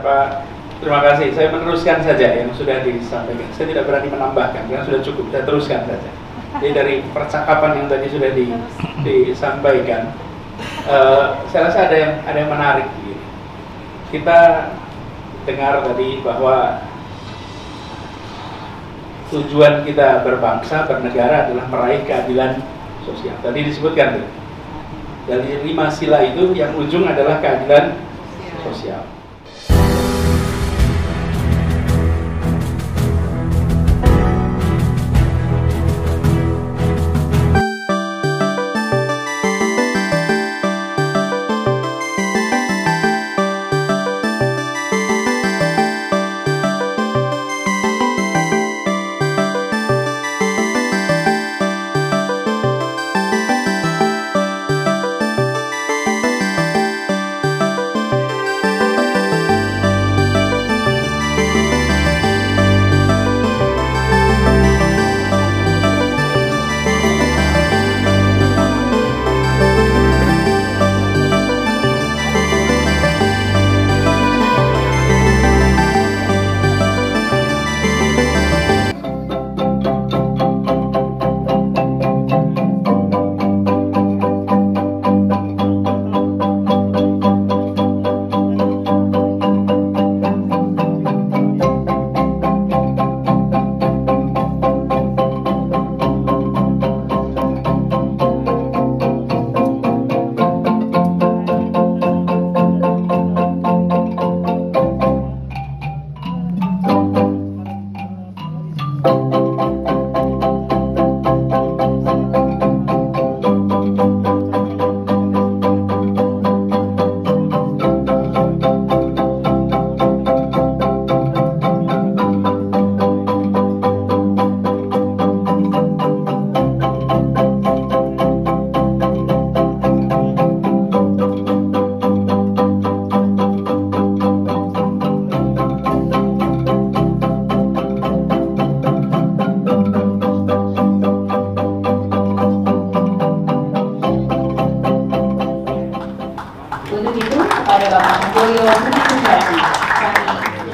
Pak, terima kasih. Saya meneruskan saja yang sudah disampaikan. Saya tidak berani menambahkan, karena sudah cukup. Saya teruskan saja. Jadi dari percakapan yang tadi sudah disampaikan, saya rasa ada yang menarik. Kita dengar tadi bahwa tujuan kita berbangsa, bernegara adalah meraih keadilan sosial. Tadi disebutkan tuh, dari 5 sila itu yang ujung adalah keadilan sosial.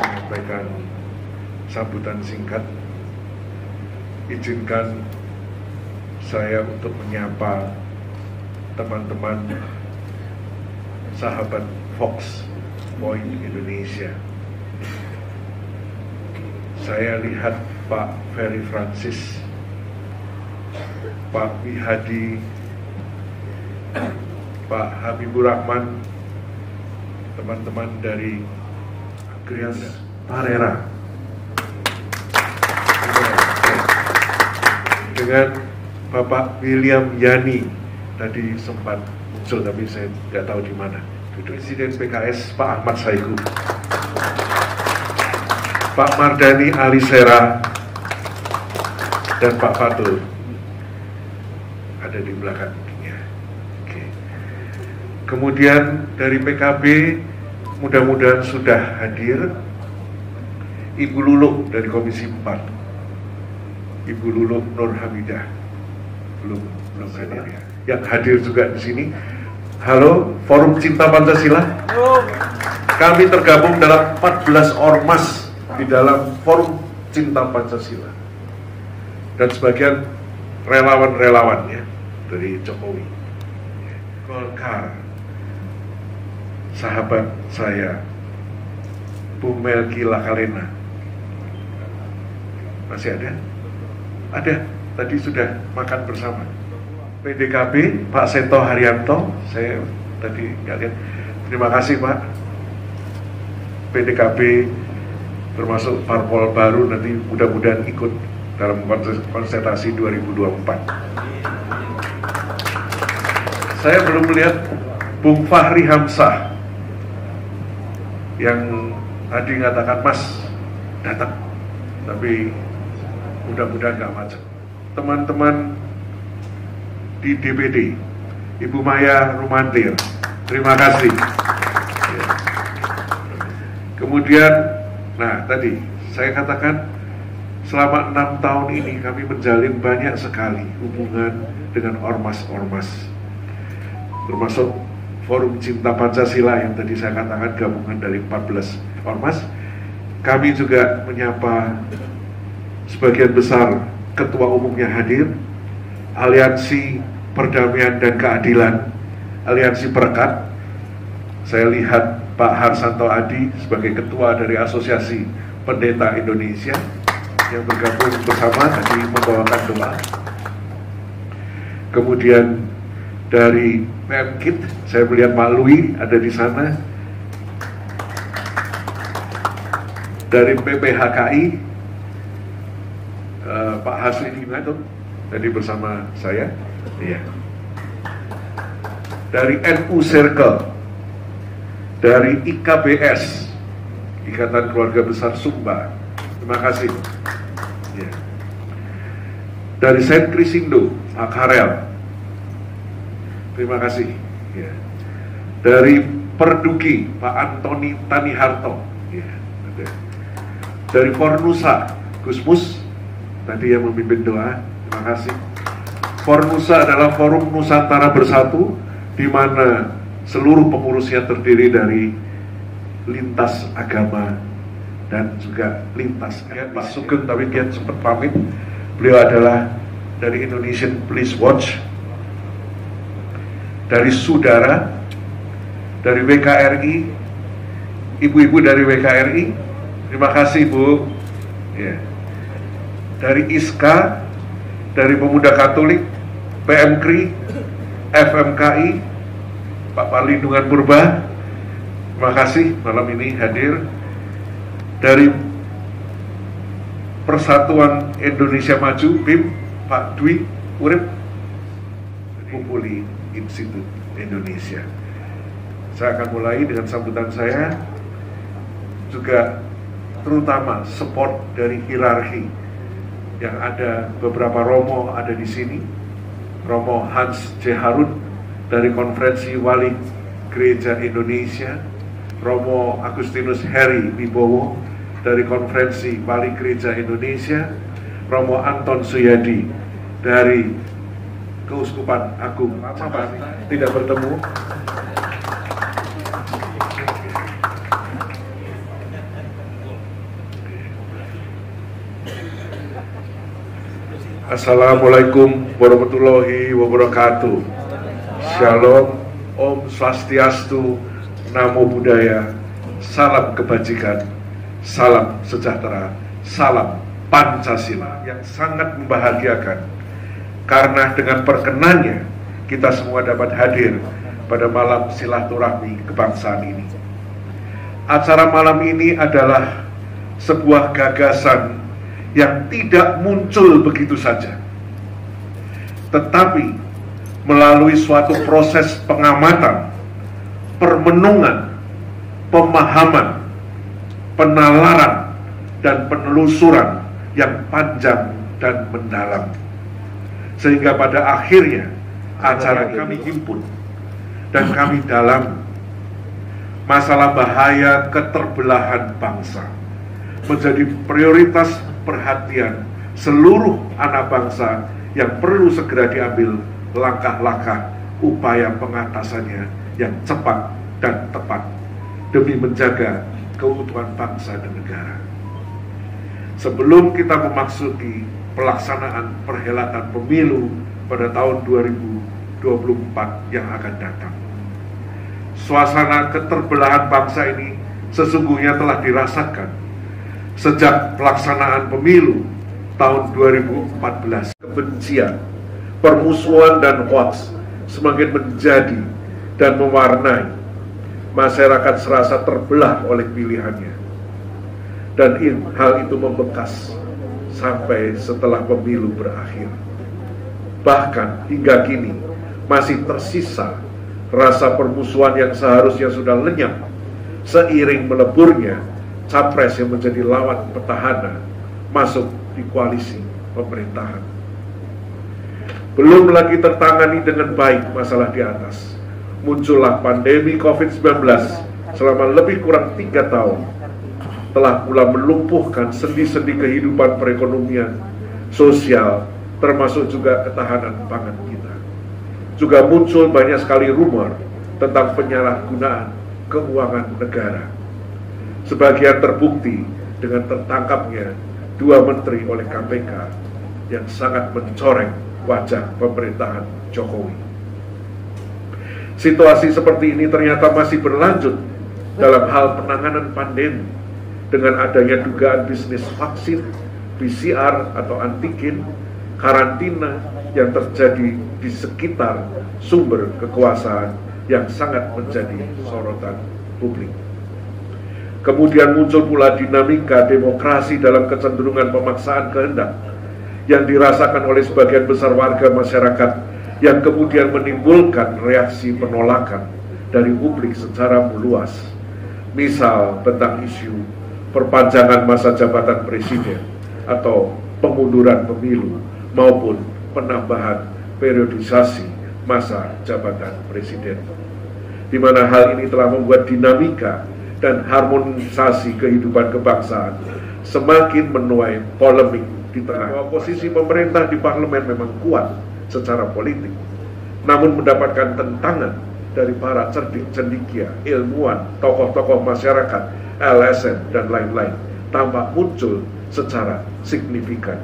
Menyampaikan sambutan singkat, izinkan saya untuk menyapa teman-teman sahabat Fox Point Indonesia. Saya lihat Pak Ferry Francis, Pak Wihadi, Pak Habibur Rahman, teman-teman dari Agrianda Parera, dengan Bapak William Yani tadi sempat muncul tapi saya nggak tahu di mana. Presiden PKS Pak Ahmad Saiku, Pak Mardani Alisera, dan Pak Fatul ada di belakangnya. Oke. Kemudian dari PKB mudah-mudahan sudah hadir Ibu Luluk dari Komisi 4, Ibu Luluk Nur Hamidah belum hadir ya. Yang hadir juga di sini. Halo, Forum Cinta Pancasila. Kami tergabung dalam 14 ormas di dalam Forum Cinta Pancasila dan sebagian relawan-relawan ya dari Jokowi. Golkar, sahabat saya Bu Melki Lakalena masih ada? Ada, tadi sudah makan bersama. PDKB Pak Seto Haryanto, saya tadi nggak lihat. Terima kasih Pak. PDKB termasuk parpol baru nanti mudah-mudahan ikut dalam konsentrasi 2024. Saya belum melihat Bung Fahri Hamzah yang tadi mengatakan Mas datang, tapi mudah-mudahan nggak macet. Teman-teman di DPD, Ibu Maya Rumantir, terima kasih. Ya. Kemudian, nah tadi saya katakan selama 6 tahun ini kami menjalin banyak sekali hubungan dengan ormas-ormas, termasuk Forum Cinta Pancasila yang tadi saya katakan gabungan dari 14 Ormas. Kami juga menyapa sebagian besar ketua umumnya hadir, Aliansi Perdamaian dan Keadilan, Aliansi Perekat. Saya lihat Pak Harsanto Adi sebagai ketua dari Asosiasi Pendeta Indonesia yang bergabung bersama tadi membawakan doa. Kemudian dari PMKIT, saya melihat Pak Lui ada di sana. Dari PPHKI, Pak Hasri Dina tuh tadi bersama saya. Iya. Dari NU Circle, dari IKBS, Ikatan Keluarga Besar Sumba. Terima kasih. Ya. Dari Saint Krisindo, Pak Karel. Terima kasih. Ya. Dari Perduki, Pak Antoni Taniharto. Ya. Dari Fornusa, Gusmus tadi yang memimpin doa. Terima kasih. Fornusa adalah Forum Nusantara Bersatu, di mana seluruh pengurusnya terdiri dari lintas agama dan juga lintas. Pak Sugeng tapi dia sempat pamit. Beliau adalah dari Indonesian Police Watch, dari Sudara, dari WKRI, ibu-ibu dari WKRI. Terima kasih Bu. Ya. Dari ISKA, dari Pemuda Katolik, PMKRI, FMKI, Pak Perlindungan Purba. Terima kasih malam ini hadir. Dari Persatuan Indonesia Maju, PIM, Pak Dwi Urip, Kumpuli Institut Indonesia. Saya akan mulai dengan sambutan saya, juga terutama support dari hierarki yang ada. Beberapa Romo ada di sini. Romo Hans J. Harun dari Konferensi Wali Gereja Indonesia, Romo Agustinus Heri Wibowo dari Konferensi Wali Gereja Indonesia, Romo Anton Suyadi dari Keuskupan Agung. Lama tidak bertemu. Assalamualaikum warahmatullahi wabarakatuh. Shalom, Om Swastiastu, Namo Buddhaya, salam kebajikan, salam sejahtera, salam Pancasila. Yang sangat membahagiakan karena dengan perkenannya kita semua dapat hadir pada malam silaturahmi kebangsaan ini. Acara malam ini adalah sebuah gagasan yang tidak muncul begitu saja, tetapi melalui suatu proses pengamatan, permenungan, pemahaman, penalaran, dan penelusuran yang panjang dan mendalam, sehingga pada akhirnya acara kami himpun dan kami dalam masalah bahaya keterbelahan bangsa menjadi prioritas perhatian seluruh anak bangsa yang perlu segera diambil langkah-langkah upaya pengatasannya yang cepat dan tepat demi menjaga keutuhan bangsa dan negara. Sebelum kita memasuki pelaksanaan perhelatan pemilu pada tahun 2024 yang akan datang, suasana keterbelahan bangsa ini sesungguhnya telah dirasakan sejak pelaksanaan pemilu tahun 2014. Kebencian, permusuhan, dan hoaks semakin menjadi dan mewarnai. Masyarakat serasa terbelah oleh pilihannya, dan hal itu membekas sampai setelah pemilu berakhir. Bahkan hingga kini masih tersisa rasa permusuhan yang seharusnya sudah lenyap seiring meleburnya capres yang menjadi lawan petahana masuk di koalisi pemerintahan. Belum lagi tertangani dengan baik masalah di atas, muncullah pandemi COVID-19 selama lebih kurang 3 tahun, telah pula melumpuhkan sendi-sendi kehidupan perekonomian, sosial, termasuk juga ketahanan pangan kita. Juga muncul banyak sekali rumor tentang penyalahgunaan keuangan negara. Sebagian terbukti dengan tertangkapnya 2 menteri oleh KPK yang sangat mencoreng wajah pemerintahan Jokowi. Situasi seperti ini ternyata masih berlanjut dalam hal penanganan pandemi dengan adanya dugaan bisnis vaksin, PCR atau antigen, karantina yang terjadi di sekitar sumber kekuasaan yang sangat menjadi sorotan publik. Kemudian muncul pula dinamika demokrasi dalam kecenderungan pemaksaan kehendak yang dirasakan oleh sebagian besar warga masyarakat, yang kemudian menimbulkan reaksi penolakan dari publik secara meluas. Misal tentang isu perpanjangan masa jabatan presiden atau pengunduran pemilu maupun penambahan periodisasi masa jabatan presiden, di mana hal ini telah membuat dinamika dan harmonisasi kehidupan kebangsaan semakin menuai polemik di tengah. Bahwa posisi pemerintah di parlemen memang kuat secara politik, namun mendapatkan tentangan dari para cerdik cendekia, ilmuwan, tokoh-tokoh masyarakat, LSM, dan lain-lain tampak muncul secara signifikan.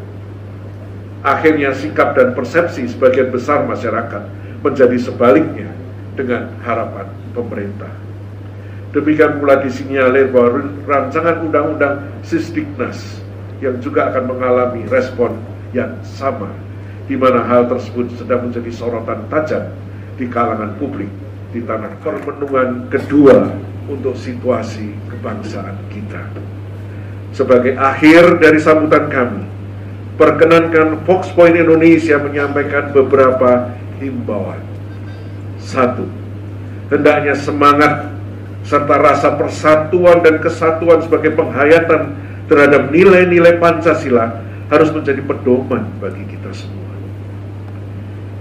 Akhirnya sikap dan persepsi sebagian besar masyarakat menjadi sebaliknya dengan harapan pemerintah. Demikian pula disinyalir bahwa rancangan undang-undang Sisdiknas yang juga akan mengalami respon yang sama, di mana hal tersebut sedang menjadi sorotan tajam di kalangan publik di tanah permenungan kedua untuk situasi kebangsaan kita. Sebagai akhir dari sambutan kami, perkenankan Fox Point Indonesia menyampaikan beberapa himbauan. 1. Hendaknya semangat serta rasa persatuan dan kesatuan sebagai penghayatan terhadap nilai-nilai Pancasila harus menjadi pedoman bagi kita semua.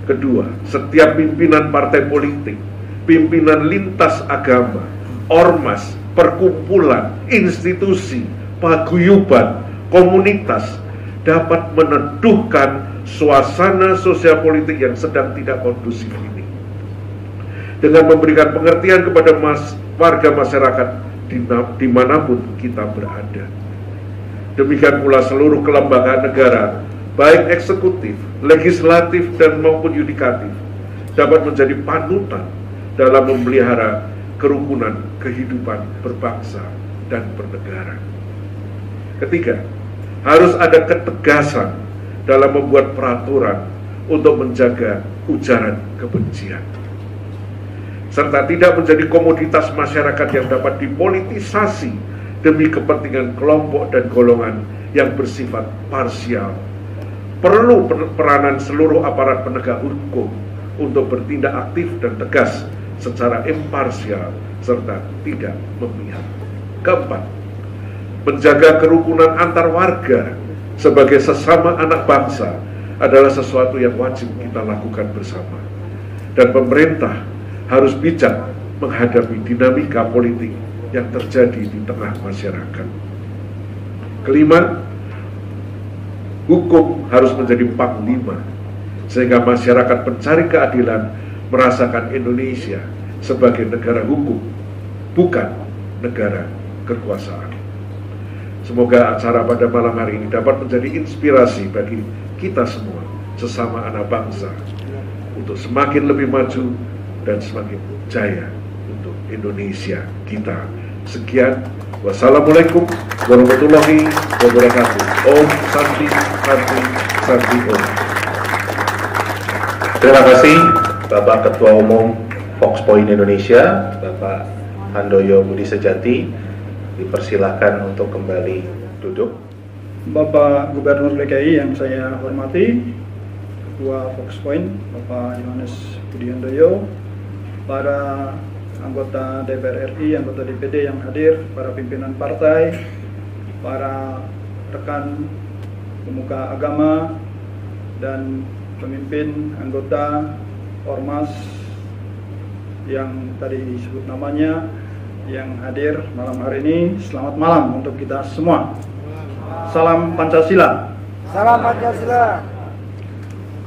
Kedua, setiap pimpinan partai politik, pimpinan lintas agama, ormas, perkumpulan, institusi, paguyuban, komunitas dapat meneduhkan suasana sosial politik yang sedang tidak kondusif ini dengan memberikan pengertian kepada warga masyarakat dimanapun kita berada. Demikian pula seluruh kelembagaan negara, baik eksekutif, legislatif, dan maupun yudikatif, dapat menjadi panutan dalam memelihara kerukunan kehidupan berbangsa dan bernegara. Ketiga, harus ada ketegasan dalam membuat peraturan untuk menjaga ujaran kebencian, serta tidak menjadi komoditas masyarakat yang dapat dipolitisasi demi kepentingan kelompok dan golongan yang bersifat parsial. Perlu peranan seluruh aparat penegak hukum untuk bertindak aktif dan tegas secara imparsial serta tidak memihak. Keempat, menjaga kerukunan antar warga sebagai sesama anak bangsa adalah sesuatu yang wajib kita lakukan bersama, dan pemerintah harus bijak menghadapi dinamika politik yang terjadi di tengah masyarakat. Kelima, hukum harus menjadi panglima sehingga masyarakat pencari keadilan merasakan Indonesia sebagai negara hukum, bukan negara kekuasaan. Semoga acara pada malam hari ini dapat menjadi inspirasi bagi kita semua, sesama anak bangsa, untuk semakin lebih maju dan semakin jaya untuk Indonesia kita. Sekian, wassalamualaikum warahmatullahi wabarakatuh. Om Santi Santi Santi Om. Terima kasih Bapak Ketua Umum Fox Point Indonesia, Bapak Handoyo Budi Sejati. Dipersilahkan untuk kembali duduk. Bapak Gubernur DKI yang saya hormati, Ketua Fox Point Bapak Yohanes Budi Handoyo, para anggota DPR RI, anggota DPD yang hadir, para pimpinan partai, para rekan pemuka agama, dan pemimpin anggota ormas yang tadi disebut namanya yang hadir malam hari ini. Selamat malam untuk kita semua. Salam Pancasila. Salam Pancasila.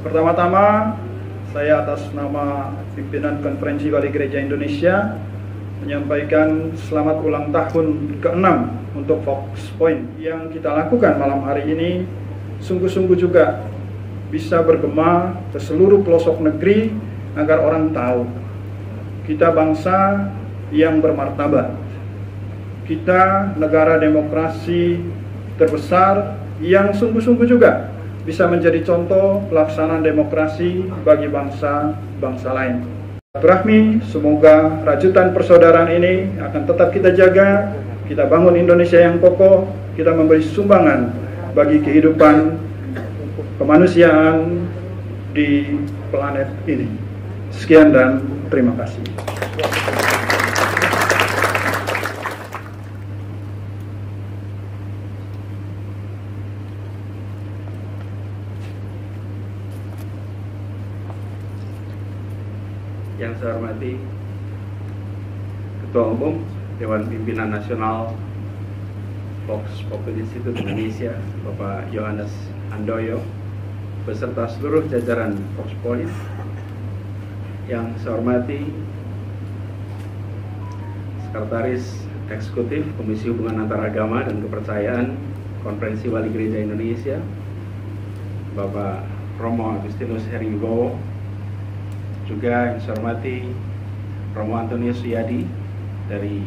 Pertama-tama, saya atas nama pimpinan Konferensi Wali Gereja Indonesia menyampaikan selamat ulang tahun ke-6 untuk Fox Point. Yang kita lakukan malam hari ini sungguh-sungguh juga bisa bergema ke seluruh pelosok negeri agar orang tahu kita bangsa yang bermartabat. Kita negara demokrasi terbesar yang sungguh-sungguh juga bisa menjadi contoh pelaksanaan demokrasi bagi bangsa-bangsa lain. Silaturahmi, semoga rajutan persaudaraan ini akan tetap kita jaga, kita bangun Indonesia yang kokoh, kita memberi sumbangan bagi kehidupan kemanusiaan di planet ini. Sekian dan terima kasih. Yang saya hormati Ketua Umum Dewan Pimpinan Nasional Fox Populi Institute Indonesia, Bapak Yohanes Handoyo, beserta seluruh jajaran Fox Point. Yang saya hormati Sekretaris Eksekutif Komisi Hubungan Antaragama dan Kepercayaan Konferensi Wali Gereja Indonesia, Bapak Romo Agustinus Heriwibowo. Juga yang saya hormati Romo Antonius Suyadi dari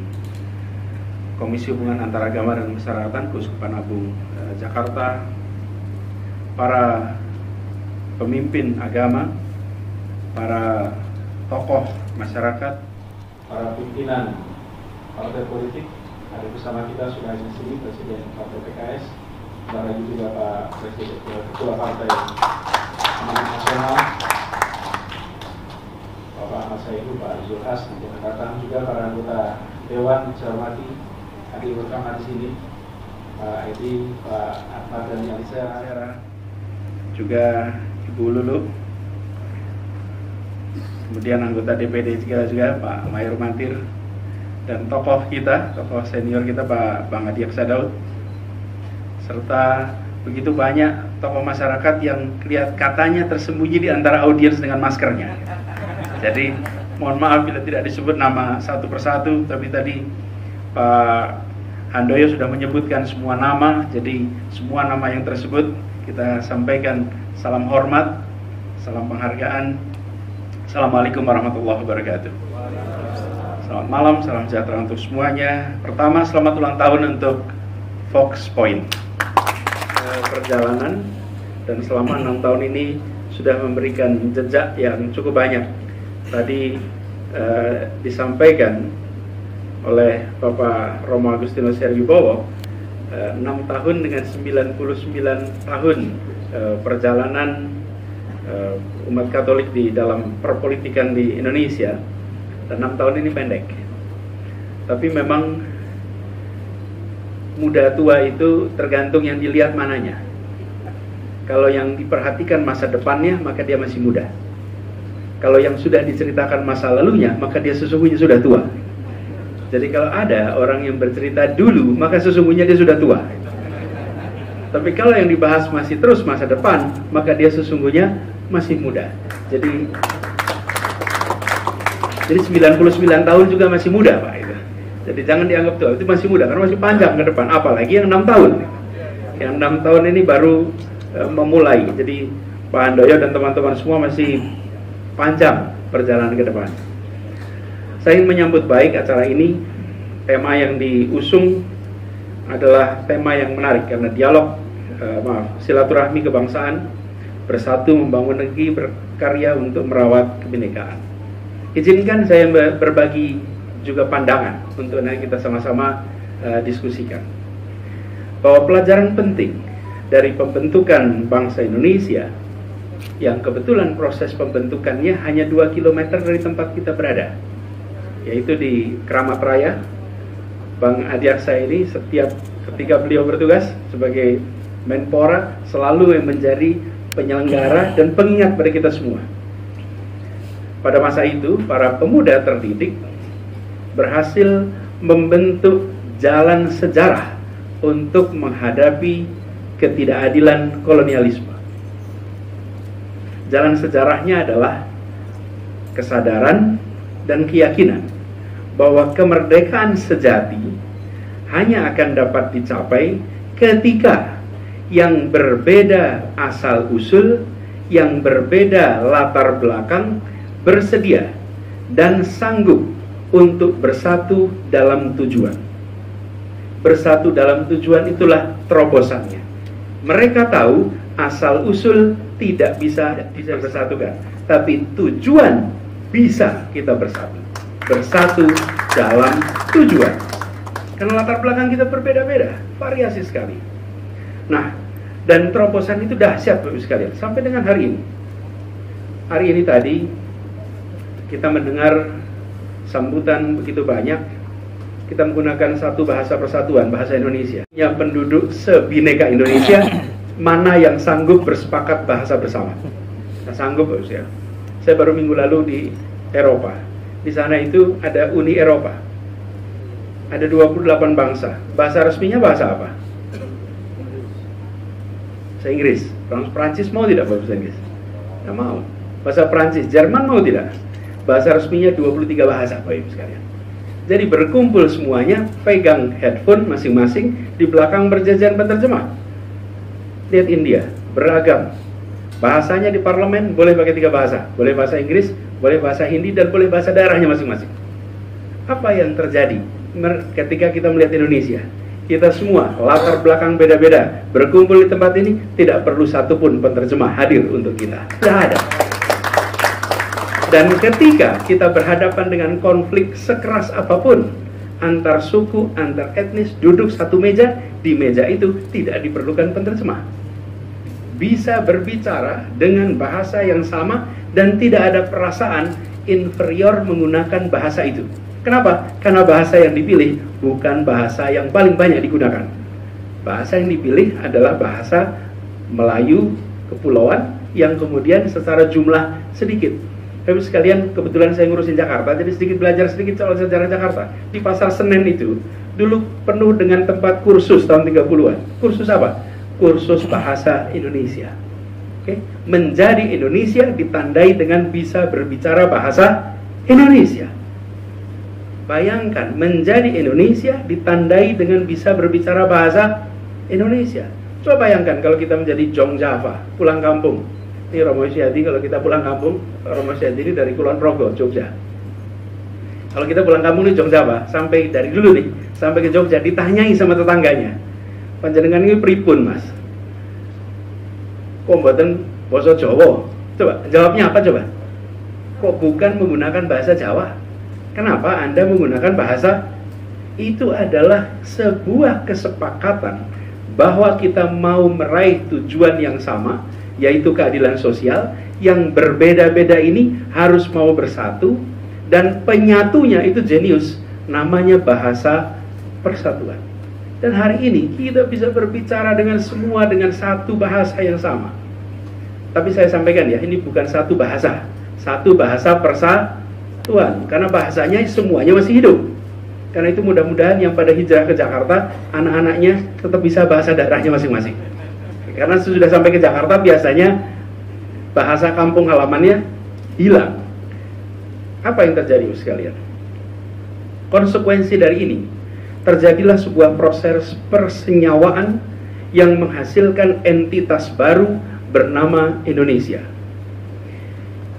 Komisi Hubungan Antaragama dan Kemasyarakatan Keuskupan Agung Jakarta, para pemimpin agama, para tokoh masyarakat, para pimpinan partai politik. Ada bersama kita sudah di sini Presiden Partai PKS, dan lagi juga Pak Presiden Ketua Partai Amanat Nasional, Bapak Ahmad Saihu, Pak Zulhas, nanti akan datang juga para anggota Dewan, saya hormati hadir bersama di sini, Pak Edi, Pak Ahmad dan Yalisa, juga Ibu Lulu, kemudian anggota DPD juga Pak Mayor Mantir, dan tokoh kita, tokoh senior kita Pak Bang Adi Aksa Daud, serta begitu banyak tokoh masyarakat yang katanya tersembunyi di antara audiens dengan maskernya. Jadi mohon maaf bila tidak disebut nama satu persatu, tapi tadi Pak Handoyo sudah menyebutkan semua nama, jadi semua nama yang tersebut kita sampaikan salam hormat, salam penghargaan. Assalamualaikum warahmatullahi wabarakatuh. Selamat malam, salam sejahtera untuk semuanya. Pertama, selamat ulang tahun untuk Fox Point. Perjalanan dan selama 6 tahun ini sudah memberikan jejak yang cukup banyak. Tadi disampaikan oleh Bapak Romo Agustinus Heriwibowo, 6 tahun dengan 99 tahun perjalanan umat Katolik di dalam perpolitikan di Indonesia, dan 6 tahun ini pendek. Tapi memang muda tua itu tergantung yang dilihat mananya. Kalau yang diperhatikan masa depannya, maka dia masih muda. Kalau yang sudah diceritakan masa lalunya, maka dia sesungguhnya sudah tua. Jadi kalau ada orang yang bercerita dulu, maka sesungguhnya dia sudah tua. Tapi kalau yang dibahas masih terus masa depan, maka dia sesungguhnya masih muda. Jadi 99 tahun juga masih muda, Pak. Jadi jangan dianggap tua, itu masih muda, karena masih panjang ke depan. Apalagi yang 6 tahun. Yang 6 tahun ini baru memulai. Jadi Pak Handoyo dan teman-teman semua masih panjang perjalanan ke depan. Saya ingin menyambut baik acara ini. Tema yang diusung adalah tema yang menarik karena dialog, silaturahmi kebangsaan, bersatu membangun negeri, berkarya untuk merawat kebinekaan. Izinkan saya berbagi juga pandangan untuk nanti kita sama-sama diskusikan. Bahwa pelajaran penting dari pembentukan bangsa Indonesia, yang kebetulan proses pembentukannya hanya 2 km dari tempat kita berada, yaitu di Keramat Raya. Bang Adi Aksa ini setiap ketika beliau bertugas sebagai Menpora selalu yang menjadi penyelenggara dan pengingat pada kita semua. Pada masa itu para pemuda terdidik berhasil membentuk jalan sejarah untuk menghadapi ketidakadilan kolonialisme. Jalan sejarahnya adalah kesadaran dan keyakinan bahwa kemerdekaan sejati hanya akan dapat dicapai ketika yang berbeda asal-usul, yang berbeda latar belakang, bersedia dan sanggup untuk bersatu dalam tujuan. Bersatu dalam tujuan itulah terobosannya. Mereka tahu asal-usul tidak bisa bersatukan, tapi tujuan bisa kita bersatu. Bersatu dalam tujuan. Karena latar belakang kita berbeda-beda, variasi sekali. Nah, dan terobosan itu dahsyat Bapak Ibu sekalian, sampai dengan hari ini. Hari ini tadi kita mendengar sambutan begitu banyak. Kita menggunakan satu bahasa persatuan, bahasa Indonesia. Yang penduduk sebineka Indonesia, mana yang sanggup bersepakat bahasa bersama? Nah, sanggup Bapak Ibu sekalian. Saya baru minggu lalu di Eropa. Di sana itu ada Uni Eropa. Ada 28 bangsa. Bahasa resminya bahasa apa? Bahasa Inggris. Prancis mau tidak bahasa Inggris? Tidak mau. Bahasa Prancis, Jerman mau tidak? Bahasa resminya 23 bahasa, Bapak Ibu sekalian. Jadi berkumpul semuanya, pegang headphone masing-masing, di belakang berjajar penerjemah. Lihat India, beragam. Bahasanya di parlemen boleh pakai 3 bahasa. Boleh bahasa Inggris, boleh bahasa Hindi, dan boleh bahasa daerahnya masing-masing. Apa yang terjadi ketika kita melihat Indonesia? Kita semua latar belakang beda-beda, berkumpul di tempat ini, tidak perlu satupun penerjemah hadir untuk kita. Tidak ada. Dan ketika kita berhadapan dengan konflik sekeras apapun, antar suku, antar etnis, duduk satu meja, di meja itu tidak diperlukan penerjemah. Bisa berbicara dengan bahasa yang sama dan tidak ada perasaan inferior menggunakan bahasa itu. Kenapa? Karena bahasa yang dipilih bukan bahasa yang paling banyak digunakan. Bahasa yang dipilih adalah bahasa Melayu kepulauan yang kemudian secara jumlah sedikit. Tapi sekalian, kebetulan saya ngurusin Jakarta, jadi sedikit belajar sedikit soal sejarah Jakarta. Di Pasar Senen itu dulu penuh dengan tempat kursus tahun 30-an. Kursus apa? Kursus bahasa Indonesia. Oke? Menjadi Indonesia ditandai dengan bisa berbicara bahasa Indonesia. Bayangkan, menjadi Indonesia ditandai dengan bisa berbicara bahasa Indonesia. Coba bayangkan kalau kita menjadi Jong Java, pulang kampung. Ini Romo Syadi, kalau kita pulang kampung, Romo Syadi ini dari Kulon Progo, Jogja. Kalau kita pulang kampung di Jong Java, sampai dari dulu nih, sampai ke Jogja, ditanyai sama tetangganya, panjenengan ini pripun mas? Kok mboten basa Jawa? Coba, jawabnya apa coba? Kok bukan menggunakan bahasa Jawa? Kenapa Anda menggunakan bahasa? Itu adalah sebuah kesepakatan bahwa kita mau meraih tujuan yang sama, yaitu keadilan sosial. Yang berbeda-beda ini harus mau bersatu, dan penyatunya itu jenius, namanya bahasa persatuan. Dan hari ini kita bisa berbicara dengan semua dengan satu bahasa yang sama. Tapi saya sampaikan ya, ini bukan satu bahasa persatuan, karena bahasanya semuanya masih hidup. Karena itu mudah-mudahan yang pada hijrah ke Jakarta, anak-anaknya tetap bisa bahasa daerahnya masing-masing. Karena sudah sampai ke Jakarta biasanya bahasa kampung halamannya hilang. Apa yang terjadi sekalian? Konsekuensi dari ini, terjadilah sebuah proses persenyawaan yang menghasilkan entitas baru bernama Indonesia.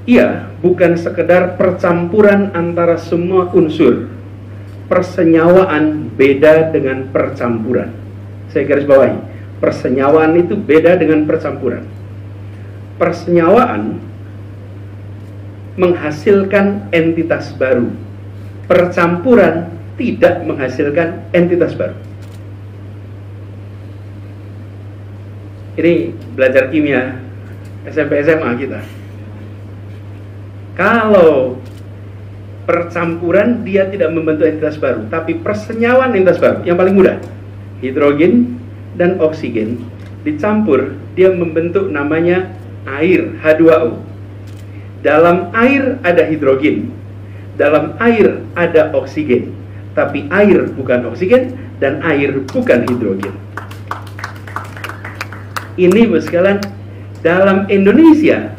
Ia bukan sekedar percampuran antara semua unsur. Persenyawaan beda dengan percampuran. Saya garis bawahi, persenyawaan itu beda dengan percampuran. Persenyawaan menghasilkan entitas baru. Percampuran tidak menghasilkan entitas baru. Ini belajar kimia SMP SMA kita. Kalau percampuran dia tidak membentuk entitas baru, tapi persenyawaan entitas baru yang paling mudah, hidrogen dan oksigen dicampur, dia membentuk namanya air, H2O. Dalam air ada hidrogen, dalam air ada oksigen, tapi air bukan oksigen dan air bukan hidrogen. Ini sekalian, dalam Indonesia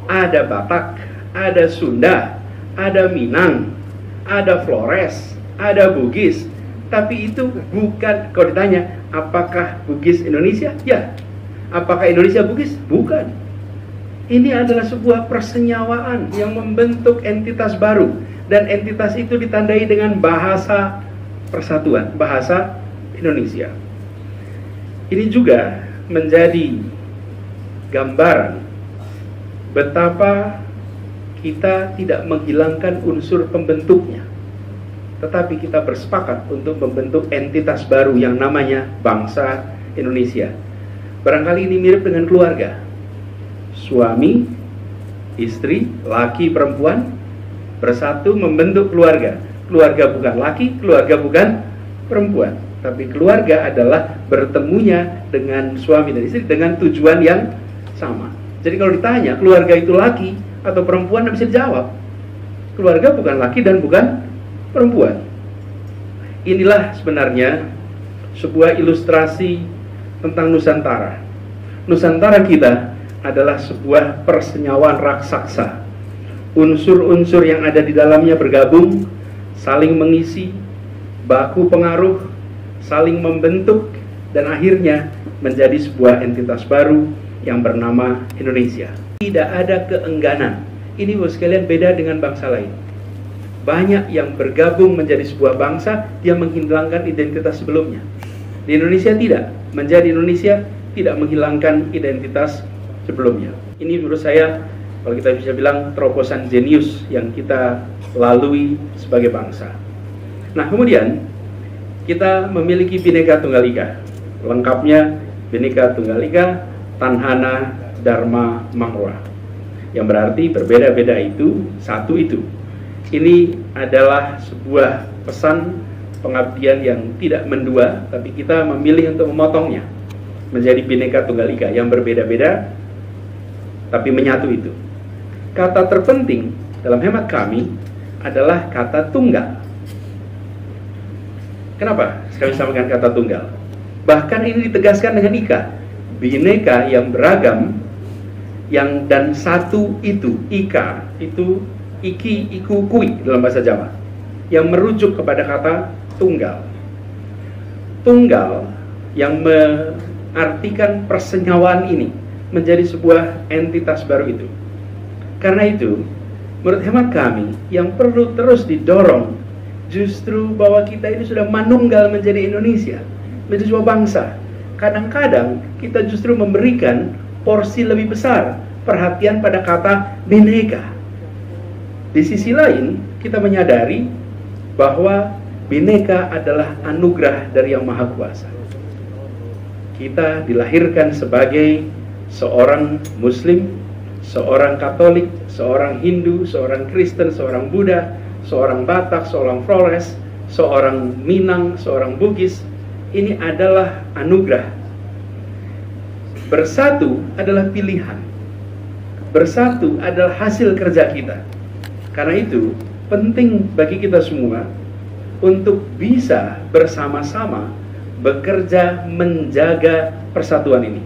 ada Batak, ada Sunda, ada Minang, ada Flores, ada Bugis, tapi itu bukan, kalau ditanya apakah Bugis Indonesia? Ya. Apakah Indonesia Bugis? Bukan. Ini adalah sebuah persenyawaan yang membentuk entitas baru, dan entitas itu ditandai dengan bahasa persatuan, bahasa Indonesia. Ini juga menjadi gambaran betapa kita tidak menghilangkan unsur pembentuknya, tetapi kita bersepakat untuk membentuk entitas baru yang namanya bangsa Indonesia. Barangkali ini mirip dengan keluarga. Suami, istri, laki, perempuan bersatu membentuk keluarga. Keluarga bukan laki, keluarga bukan perempuan, tapi keluarga adalah bertemunya dengan suami dan istri dengan tujuan yang sama. Jadi kalau ditanya keluarga itu laki atau perempuan, tidak bisa dijawab. Keluarga bukan laki dan bukan perempuan. Inilah sebenarnya sebuah ilustrasi tentang Nusantara. Nusantara kita adalah sebuah persenyawaan raksasa. Unsur-unsur yang ada di dalamnya bergabung, saling mengisi, baku pengaruh, saling membentuk, dan akhirnya menjadi sebuah entitas baru yang bernama Indonesia. Tidak ada keengganan. Ini bos sekalian beda dengan bangsa lain. Banyak yang bergabung menjadi sebuah bangsa, dia menghilangkan identitas sebelumnya. Di Indonesia tidak. Menjadi Indonesia tidak menghilangkan identitas sebelumnya. Ini menurut saya, kalau kita bisa bilang, terobosan jenius yang kita lalui sebagai bangsa. Nah, kemudian kita memiliki Bhinneka Tunggal Ika. Lengkapnya Bhinneka Tunggal Ika, Tanhana Dharma Mangra. Yang berarti berbeda-beda itu, satu itu. Ini adalah sebuah pesan pengabdian yang tidak mendua, tapi kita memilih untuk memotongnya menjadi Bhinneka Tunggal Ika yang berbeda-beda, tapi menyatu itu. Kata terpenting dalam hemat kami adalah kata tunggal. Kenapa kami samakan kata tunggal? Bahkan ini ditegaskan dengan Ika, Bhinneka yang beragam, yang dan satu itu. Ika itu iki, iku, kui dalam bahasa Jawa, yang merujuk kepada kata tunggal. Tunggal yang mengartikan persenyawaan ini menjadi sebuah entitas baru itu. Karena itu, menurut hemat kami, yang perlu terus didorong justru bahwa kita ini sudah manunggal menjadi Indonesia, menjadi sebuah bangsa. Kadang-kadang kita justru memberikan porsi lebih besar perhatian pada kata Bhinneka. Di sisi lain, kita menyadari bahwa Bhinneka adalah anugerah dari Yang Maha Kuasa. Kita dilahirkan sebagai seorang Muslim, seorang Katolik, seorang Hindu, seorang Kristen, seorang Buddha, seorang Batak, seorang Flores, seorang Minang, seorang Bugis. Ini adalah anugerah. Bersatu adalah pilihan. Bersatu adalah hasil kerja kita. Karena itu, penting bagi kita semua untuk bisa bersama-sama bekerja menjaga persatuan ini.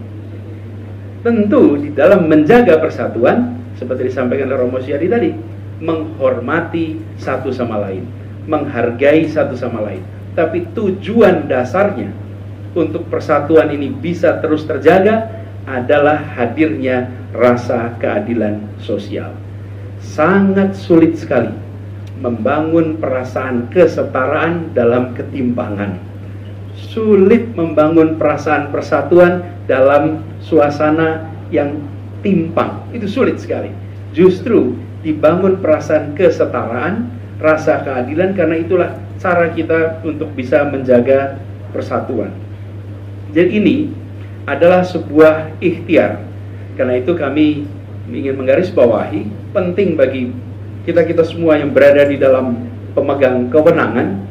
Tentu di dalam menjaga persatuan, seperti disampaikan oleh Romo Syadi tadi, menghormati satu sama lain, menghargai satu sama lain. Tapi tujuan dasarnya untuk persatuan ini bisa terus terjaga adalah hadirnya rasa keadilan sosial. Sangat sulit sekali membangun perasaan kesetaraan dalam ketimpangan. Sulit membangun perasaan persatuan dalam suasana yang timpang. Itu sulit sekali. Justru dibangun perasaan kesetaraan, rasa keadilan, karena itulah cara kita untuk bisa menjaga persatuan. Jadi ini adalah sebuah ikhtiar. Karena itu kami ingin menggarisbawahi penting bagi kita semua yang berada di dalam pemegang kewenangan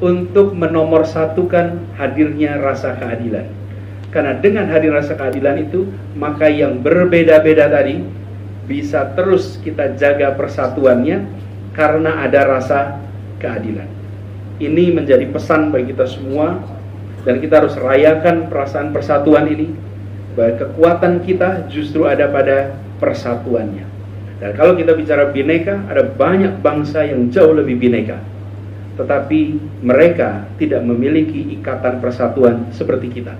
untuk menomorsatukan hadirnya rasa keadilan. Karena dengan hadir rasa keadilan itu, maka yang berbeda-beda tadi bisa terus kita jaga persatuannya karena ada rasa keadilan. Ini menjadi pesan bagi kita semua, dan kita harus rayakan perasaan persatuan ini, bahwa kekuatan kita justru ada pada persatuannya. Dan kalau kita bicara Bhinneka, ada banyak bangsa yang jauh lebih Bhinneka. tetapi mereka tidak memiliki ikatan persatuan seperti kita.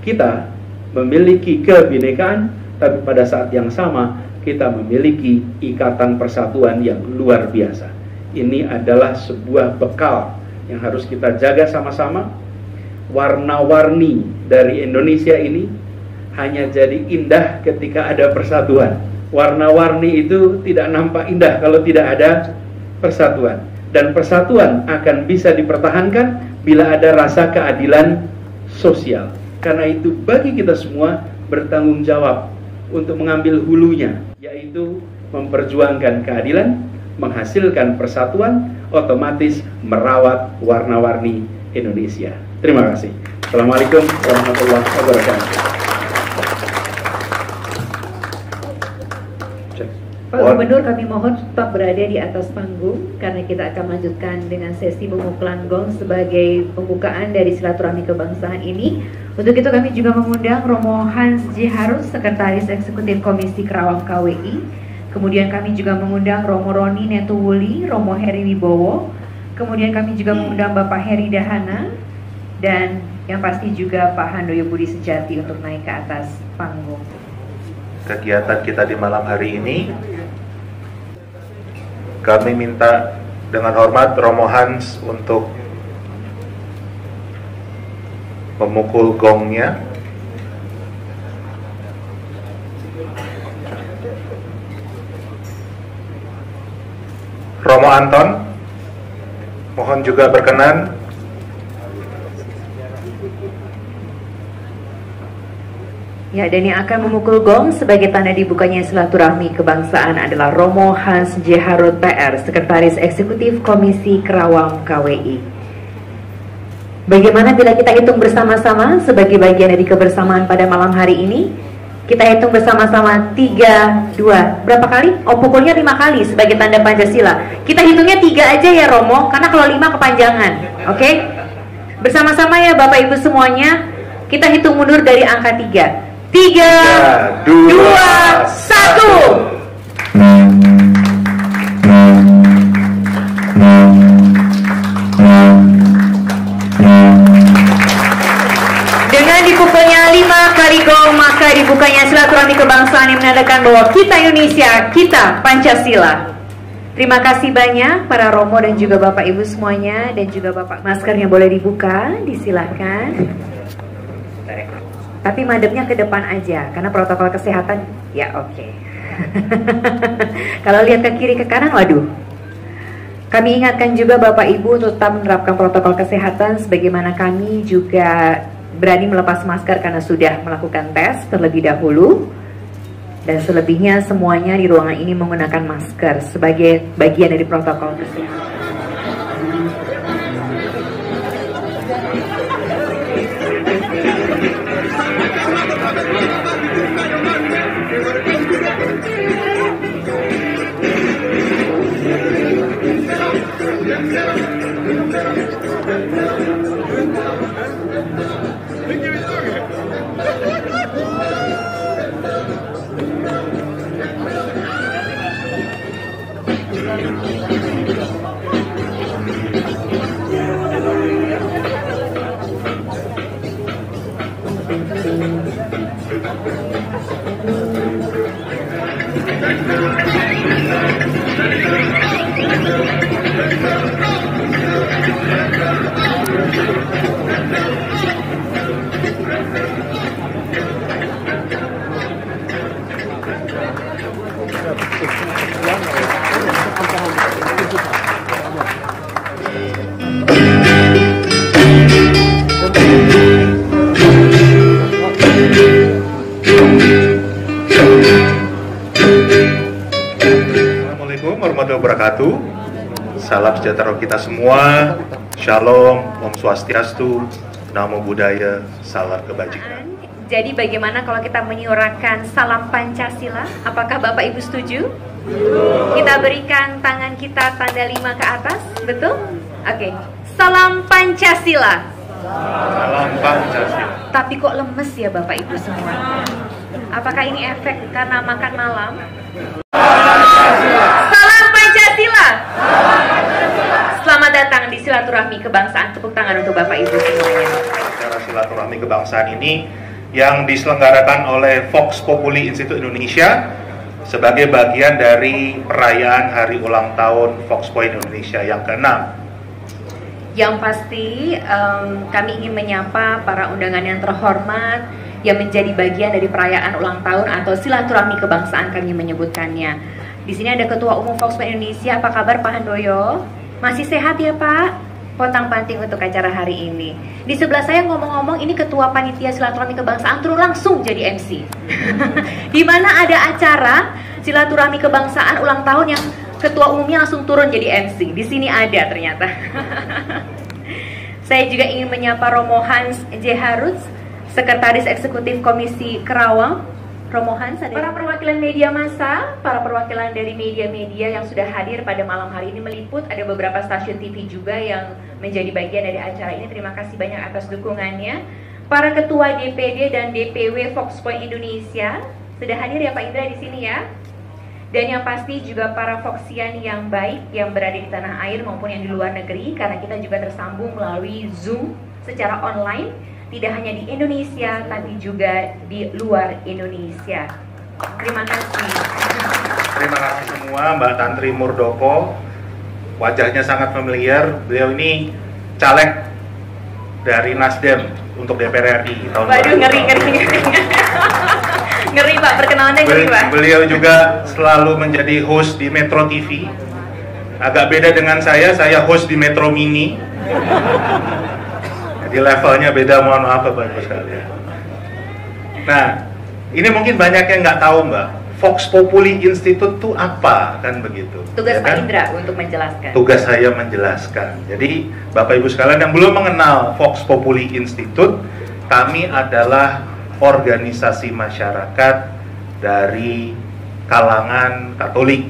Kita memiliki kebinekaan, tapi pada saat yang sama kita memiliki ikatan persatuan yang luar biasa. Ini adalah sebuah bekal yang harus kita jaga sama-sama. Warna-warni dari Indonesia ini hanya jadi indah ketika ada persatuan. Warna-warni itu tidak nampak indah kalau tidak ada persatuan. Dan persatuan akan bisa dipertahankan bila ada rasa keadilan sosial. Karena itu bagi kita semua bertanggung jawab untuk mengambil hulunya, yaitu memperjuangkan keadilan, menghasilkan persatuan, otomatis merawat warna-warni Indonesia. Terima kasih. Assalamualaikum warahmatullahi wabarakatuh. Pak Gubernur, kami mohon tetap berada di atas panggung karena kita akan melanjutkan dengan sesi pemukulan gong sebagai pembukaan dari silaturahmi kebangsaan ini. Untuk itu kami juga mengundang Romo Hans J. Harut, Sekretaris Eksekutif Komisi Kerawang KWI. Kemudian kami juga mengundang Romo Roni Netuwuli, Romo Heri Wibowo. Kemudian kami juga mengundang Bapak Heri Dahana dan yang pasti juga Pak Handoyo Budi Sejati untuk naik ke atas panggung. Kegiatan kita di malam hari ini, kami minta dengan hormat Romo Hans untuk memukul gongnya. Romo Anton, mohon juga berkenan. Ya, dan yang akan memukul gong sebagai tanda dibukanya silaturahmi kebangsaan adalah Romo Hans J. Harut PR, Sekretaris Eksekutif Komisi Kerawang KWI. Bagaimana bila kita hitung bersama-sama sebagai bagian dari kebersamaan pada malam hari ini? Kita hitung bersama-sama 3, 2, berapa kali? Oh, pukulnya 5 kali sebagai tanda Pancasila. Kita hitungnya 3 aja ya Romo, karena kalau 5 kepanjangan. Oke? Bersama-sama ya Bapak Ibu semuanya, kita hitung mundur dari angka 3. 3, 2, 1. Dengan dipukulnya 5 kali gong, maka dibukanya silaturahmi kebangsaan yang menandakan bahwa kita Indonesia, kita Pancasila. Terima kasih banyak para Romo dan juga Bapak Ibu semuanya, dan juga Bapak. Maskernya boleh dibuka, disilahkan. Tapi madepnya ke depan aja, karena protokol kesehatan, ya oke. Kalau lihat ke kiri ke kanan, waduh. Kami ingatkan juga Bapak Ibu untuk tetap menerapkan protokol kesehatan, sebagaimana kami juga berani melepas masker karena sudah melakukan tes terlebih dahulu. Dan selebihnya semuanya di ruangan ini menggunakan masker sebagai bagian dari protokol kesehatan. Assalamualaikum warahmatullahi wabarakatuh. Salam sejahtera kita semua. Shalom, Om Swastiastu, Namo Buddhaya, salam kebajikan. Jadi bagaimana kalau kita menyuarakan salam Pancasila? Apakah Bapak Ibu setuju? Kita berikan tangan kita tanda 5 ke atas, betul? Oke. Salam Pancasila. Salam Pancasila. Tapi kok lemes ya Bapak Ibu semua? Apakah ini efek karena makan malam? Salam Pancasila. Selamat datang di silaturahmi kebangsaan. Tepuk tangan untuk Bapak Ibu semuanya. Acara silaturahmi kebangsaan ini yang diselenggarakan oleh Vox Populi Institute Indonesia sebagai bagian dari perayaan hari ulang tahun Vox Point Indonesia yang ke-6. Yang pasti kami ingin menyapa para undangan yang terhormat yang menjadi bagian dari perayaan ulang tahun atau silaturahmi kebangsaan kami menyebutkannya. Di sini ada Ketua Umum Vox Point Indonesia, apa kabar Pak Handoyo? Masih sehat ya Pak? Pontang-panting untuk acara hari ini. Di sebelah saya ngomong-ngomong ini Ketua Panitia Silaturahmi Kebangsaan turun langsung jadi MC. Di mana ada acara silaturahmi kebangsaan ulang tahun yang Ketua Umumnya langsung turun jadi MC. Di sini ada ternyata. Saya juga ingin menyapa Romo Hans J. Haruts, Sekretaris Eksekutif Komisi Kerawang. Romo Hans, ada para perwakilan media massa, para perwakilan dari media-media yang sudah hadir pada malam hari ini meliput. Ada beberapa stasiun TV juga yang menjadi bagian dari acara ini. Terima kasih banyak atas dukungannya. Para ketua DPD dan DPW Vox Point Indonesia sudah hadir ya Pak Indra di sini ya. Dan yang pasti juga para Voxian yang baik yang berada di tanah air maupun yang di luar negeri, karena kita juga tersambung melalui Zoom secara online, tidak hanya di Indonesia tapi juga di luar Indonesia. Terima kasih. Terima kasih semua Mbak Tantri Murdoko, wajahnya sangat familiar. Beliau ini caleg dari Nasdem untuk DPR RI tahun 2000. Waduh, ngeri. Ngeri Pak, perkenalannya ngeri Pak. Beliau juga selalu menjadi host di Metro TV. Agak beda dengan saya host di Metro Mini. Jadi levelnya beda, mohon maaf Bapak Ibu sekalian. Nah, ini mungkin banyak yang nggak tahu Mbak, Vox Populi Institute itu apa, kan begitu. Tugas ya Pak kan? Indra untuk menjelaskan. Tugas saya menjelaskan. Jadi Bapak Ibu sekalian yang belum mengenal Vox Populi Institute, kami adalah organisasi masyarakat dari kalangan Katolik.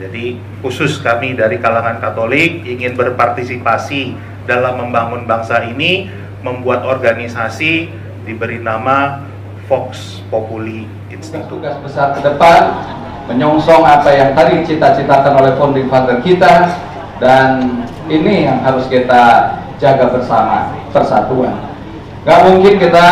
Jadi khusus kami dari kalangan Katolik ingin berpartisipasi dalam membangun bangsa ini, membuat organisasi diberi nama Vox Populi Institute. Tugas besar ke depan menyongsong apa yang tadi dicita-citakan oleh founding father kita, dan ini yang harus kita jaga bersama, persatuan. Gak mungkin kita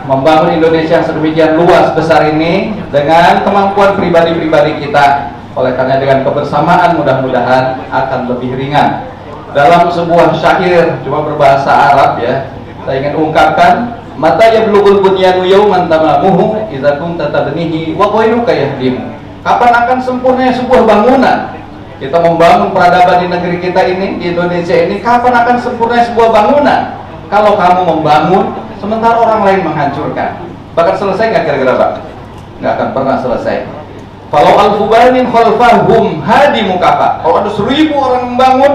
membangun Indonesia yang sedemikian luas besar ini dengan kemampuan pribadi-pribadi kita. Oleh karena dengan kebersamaan mudah-mudahan akan lebih ringan. Dalam sebuah syair cuma berbahasa Arab ya, saya ingin ungkapkan, mata yablugul bunyanu yawman tamamuhu idza kunta tabnihi wa ghayruka yahdimu. Kapan akan sempurna sebuah bangunan? Kita membangun peradaban di negeri kita ini, di Indonesia ini, kapan akan sempurna sebuah bangunan? Kalau kamu membangun, sementara orang lain menghancurkan. Bahkan selesai nggak kira-kira Pak? Nggak akan pernah selesai. Kalau al-fubanin khalfahum hadimu kafa. Kalau ada 1000 orang membangun,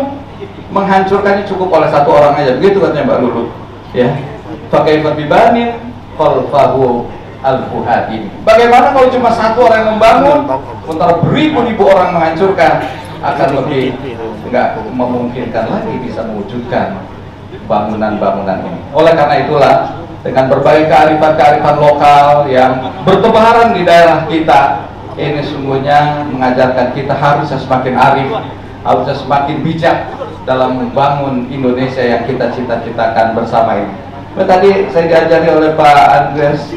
menghancurkannya cukup oleh 1 orang aja. Begitu katanya Mbak Lulu. Ya. Pakai bibanin khalfahu al-fuhadim. Bagaimana kalau cuma 1 orang yang membangun, sementara beribu-ribu orang menghancurkan? Akan lebih nggak memungkinkan lagi bisa mewujudkan bangunan-bangunan ini. Oleh karena itulah, dengan berbagai kearifan-kearifan lokal yang bertebaran di daerah kita, ini sungguhnya mengajarkan kita harusnya semakin arif, harusnya semakin bijak dalam membangun Indonesia yang kita cita-citakan bersama ini. Tadi saya diajari oleh Pak Andres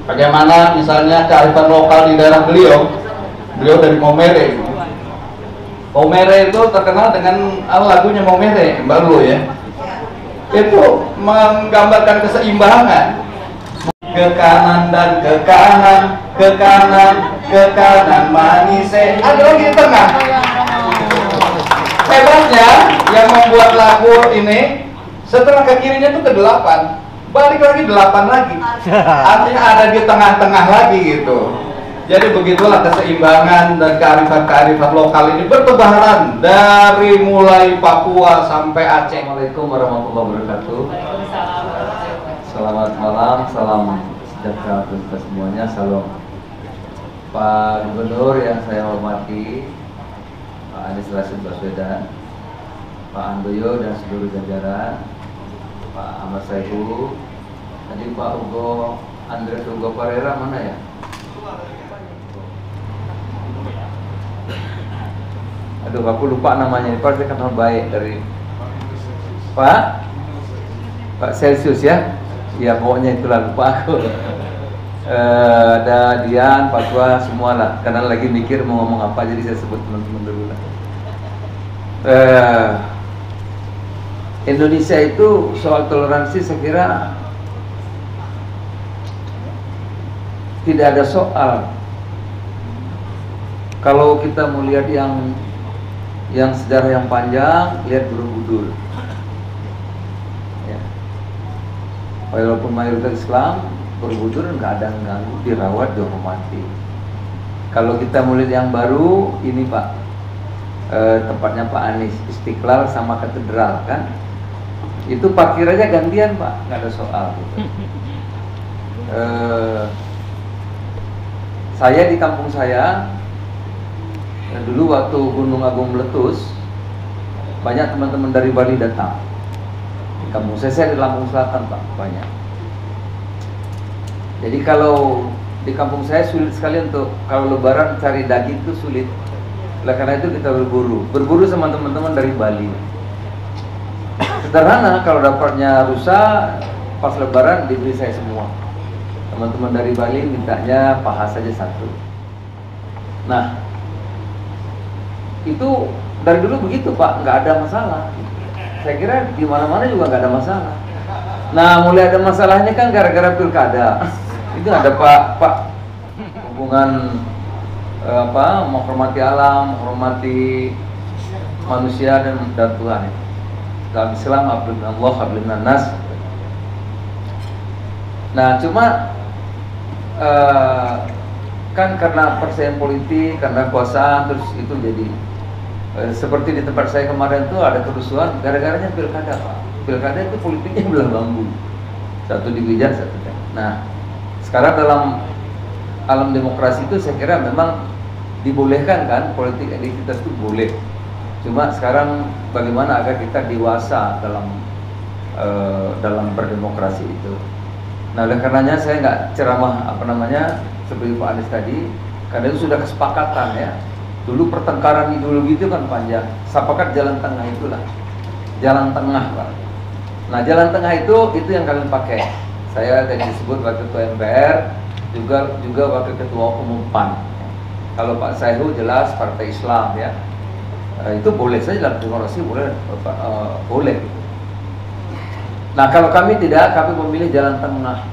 bagaimana misalnya kearifan lokal di daerah beliau dari Maumere. Maumere itu terkenal dengan lagunya Maumere, Mbak Lu ya. Itu menggambarkan keseimbangan, ke kanan dan ke kanan, ke kanan, ke kanan manis. Ada lagi di tengah. Hebatnya yang membuat lagu ini, setelah ke kirinya tuh ke 8, balik lagi 8 lagi. Artinya ada di tengah-tengah lagi gitu. Jadi begitulah keseimbangan dan kearifan-kearifan lokal ini bertebaran dari mulai Papua sampai Aceh. Assalamualaikum warahmatullahi wabarakatuh. Selamat malam, salam sejahtera untuk kita semuanya. Salam Pak Gubernur yang saya hormati, Pak Anies Rashid Baswedan, Pak Handoyo dan seluruh jajaran, Pak Ahmad Saihu, tadi Pak Hugo Andres Hugo Pereira mana ya? Aduh, aku lupa namanya. Ini pasti kenal baik dari Pak Celsius ya. Ya pokoknya itulah, lupa aku. Ada Dian, Pak Tua, semua lah. Karena lagi mikir mau ngomong apa, jadi saya sebut teman-teman dulu lah. Indonesia itu soal toleransi saya kira tidak ada soal. Kalau kita mau lihat yang sejarah yang panjang, lihat Borobudur. Ya. Walaupun mayoritas Islam, Borobudur nggak ada yang ganggu, dirawat, dihormati. Kalau kita mau lihat yang baru, ini Pak, tempatnya Pak Anies, Istiqlal sama Katedral kan, itu parkir aja gantian Pak, nggak ada soal. Gitu. Saya di kampung saya, dulu waktu Gunung Agung meletus, banyak teman-teman dari Bali datang. Di kampung saya di Lampung Selatan Pak, banyak. Jadi kalau di kampung saya sulit sekali untuk kalau Lebaran cari daging itu sulit. Oleh karena itu kita berburu sama teman-teman dari Bali. Sederhana, kalau dapatnya rusa pas Lebaran diberi saya semua. Teman-teman dari Bali mintanya paha saja satu. Nah, itu dari dulu begitu Pak, nggak ada masalah. Saya kira di mana-mana juga nggak ada masalah. Nah, mulai ada masalahnya kan gara-gara pilkada. Itu ada Pak hubungan menghormati alam, menghormati manusia dan Tuhan. Dalam Islam Allah hablum nas. Nah, cuma kan karena persaingan politik, karena kuasaan, terus itu jadi seperti di tempat saya kemarin tuh ada kerusuhan gara-garanya pilkada Pak. Pilkada itu politiknya belah bambu, satu dikejar satu kan. Nah, sekarang dalam alam demokrasi itu saya kira memang dibolehkan kan, politik identitas itu boleh. Cuma sekarang bagaimana agar kita dewasa dalam berdemokrasi itu. Nah, oleh karenanya saya nggak ceramah seperti Pak Anies tadi, karena itu sudah kesepakatan ya. Dulu pertengkaran ideologi itu kan panjang, sepakat jalan tengah itulah, jalan tengah Pak. Nah, jalan tengah itu yang kalian pakai. Saya tadi disebut wakil ketua MPR, juga wakil ketua umum PAN. Kalau Pak Saihu jelas partai Islam ya, itu boleh saja dalam demokrasi, boleh. Nah, kalau kami tidak, kami memilih jalan tengah.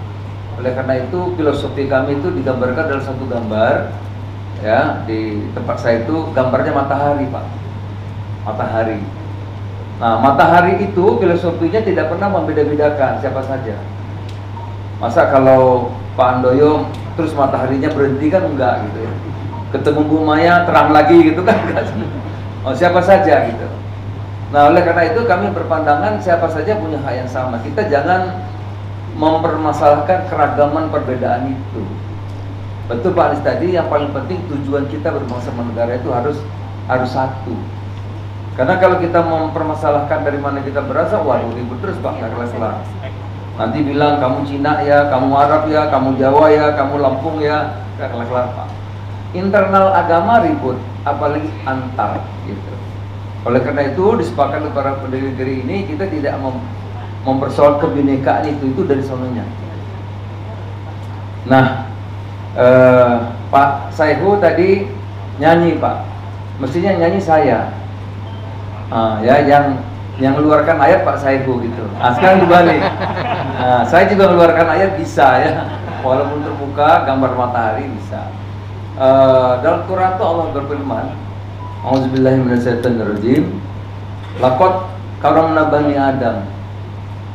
Oleh karena itu filosofi kami itu digambarkan dalam satu gambar ya, di tempat saya itu gambarnya matahari Pak, matahari. Nah, matahari itu filosofinya tidak pernah membeda-bedakan siapa saja. Masa kalau Pak Handoyo terus mataharinya berhenti kan enggak gitu ya. Ketemu Bu Maya terang lagi gitu kan enggak. Oh, siapa saja gitu. Nah, oleh karena itu kami berpandangan siapa saja punya hak yang sama. Kita jangan mempermasalahkan keragaman perbedaan itu. Betul Pak Anies tadi, yang paling penting tujuan kita berbangsa bernegara itu harus satu. Karena kalau kita mempermasalahkan dari mana kita berasal, waduh ribut terus Pak, nggak kelar-kelar. Nanti bilang kamu Cina ya, kamu Arab ya, kamu Jawa ya, kamu Lampung ya, nggak kelar-kelar Pak. Internal agama ribut, apalagi antar gitu. Oleh karena itu disepakati para pendiri negeri ini, kita tidak mempersoal kebinekaan itu dari sononya. Nah, Pak Saihu tadi nyanyi Pak, mestinya nyanyi saya. Ya, yang mengeluarkan ayat Pak Saihu gitu. Sekarang dibalik. Saya juga mengeluarkan ayat bisa ya, walaupun terbuka gambar matahari bisa. Dalam Quran itu Allah berfirman, A'udzubillahi minasyaitonirrajim. Laqad karamna bani Adam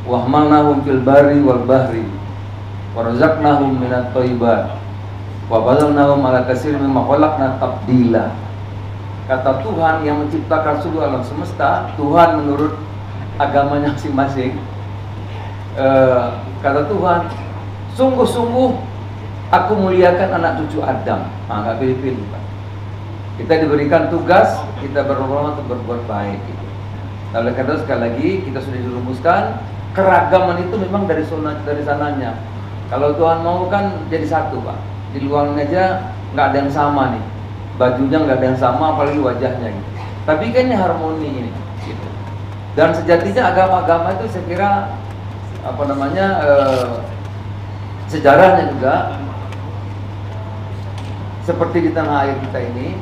wa hamalnahum fil barri wal bahri wa razaqnahum minat thayyibat wa badalnahum ala katsirin mimma khalaqna tabdila. Kata Tuhan yang menciptakan seluruh alam semesta, Tuhan menurut agamanya masing-masing, kata Tuhan, sungguh-sungguh aku muliakan anak cucu Adam. Nggak pilih-pilih Pak. Kita diberikan tugas, kita berlomba untuk berbuat baik gitu. Nah, oleh karena sekali lagi kita sudah dirumuskan, keragaman itu memang dari sananya. Kalau Tuhan mau kan jadi satu Pak. Di luarnya aja nggak ada yang sama nih, bajunya nggak ada yang sama, apalagi wajahnya gitu. Tapi kan ini harmoni ini gitu. Dan sejatinya agama-agama itu saya kira apa namanya sejarahnya juga seperti di tanah air kita ini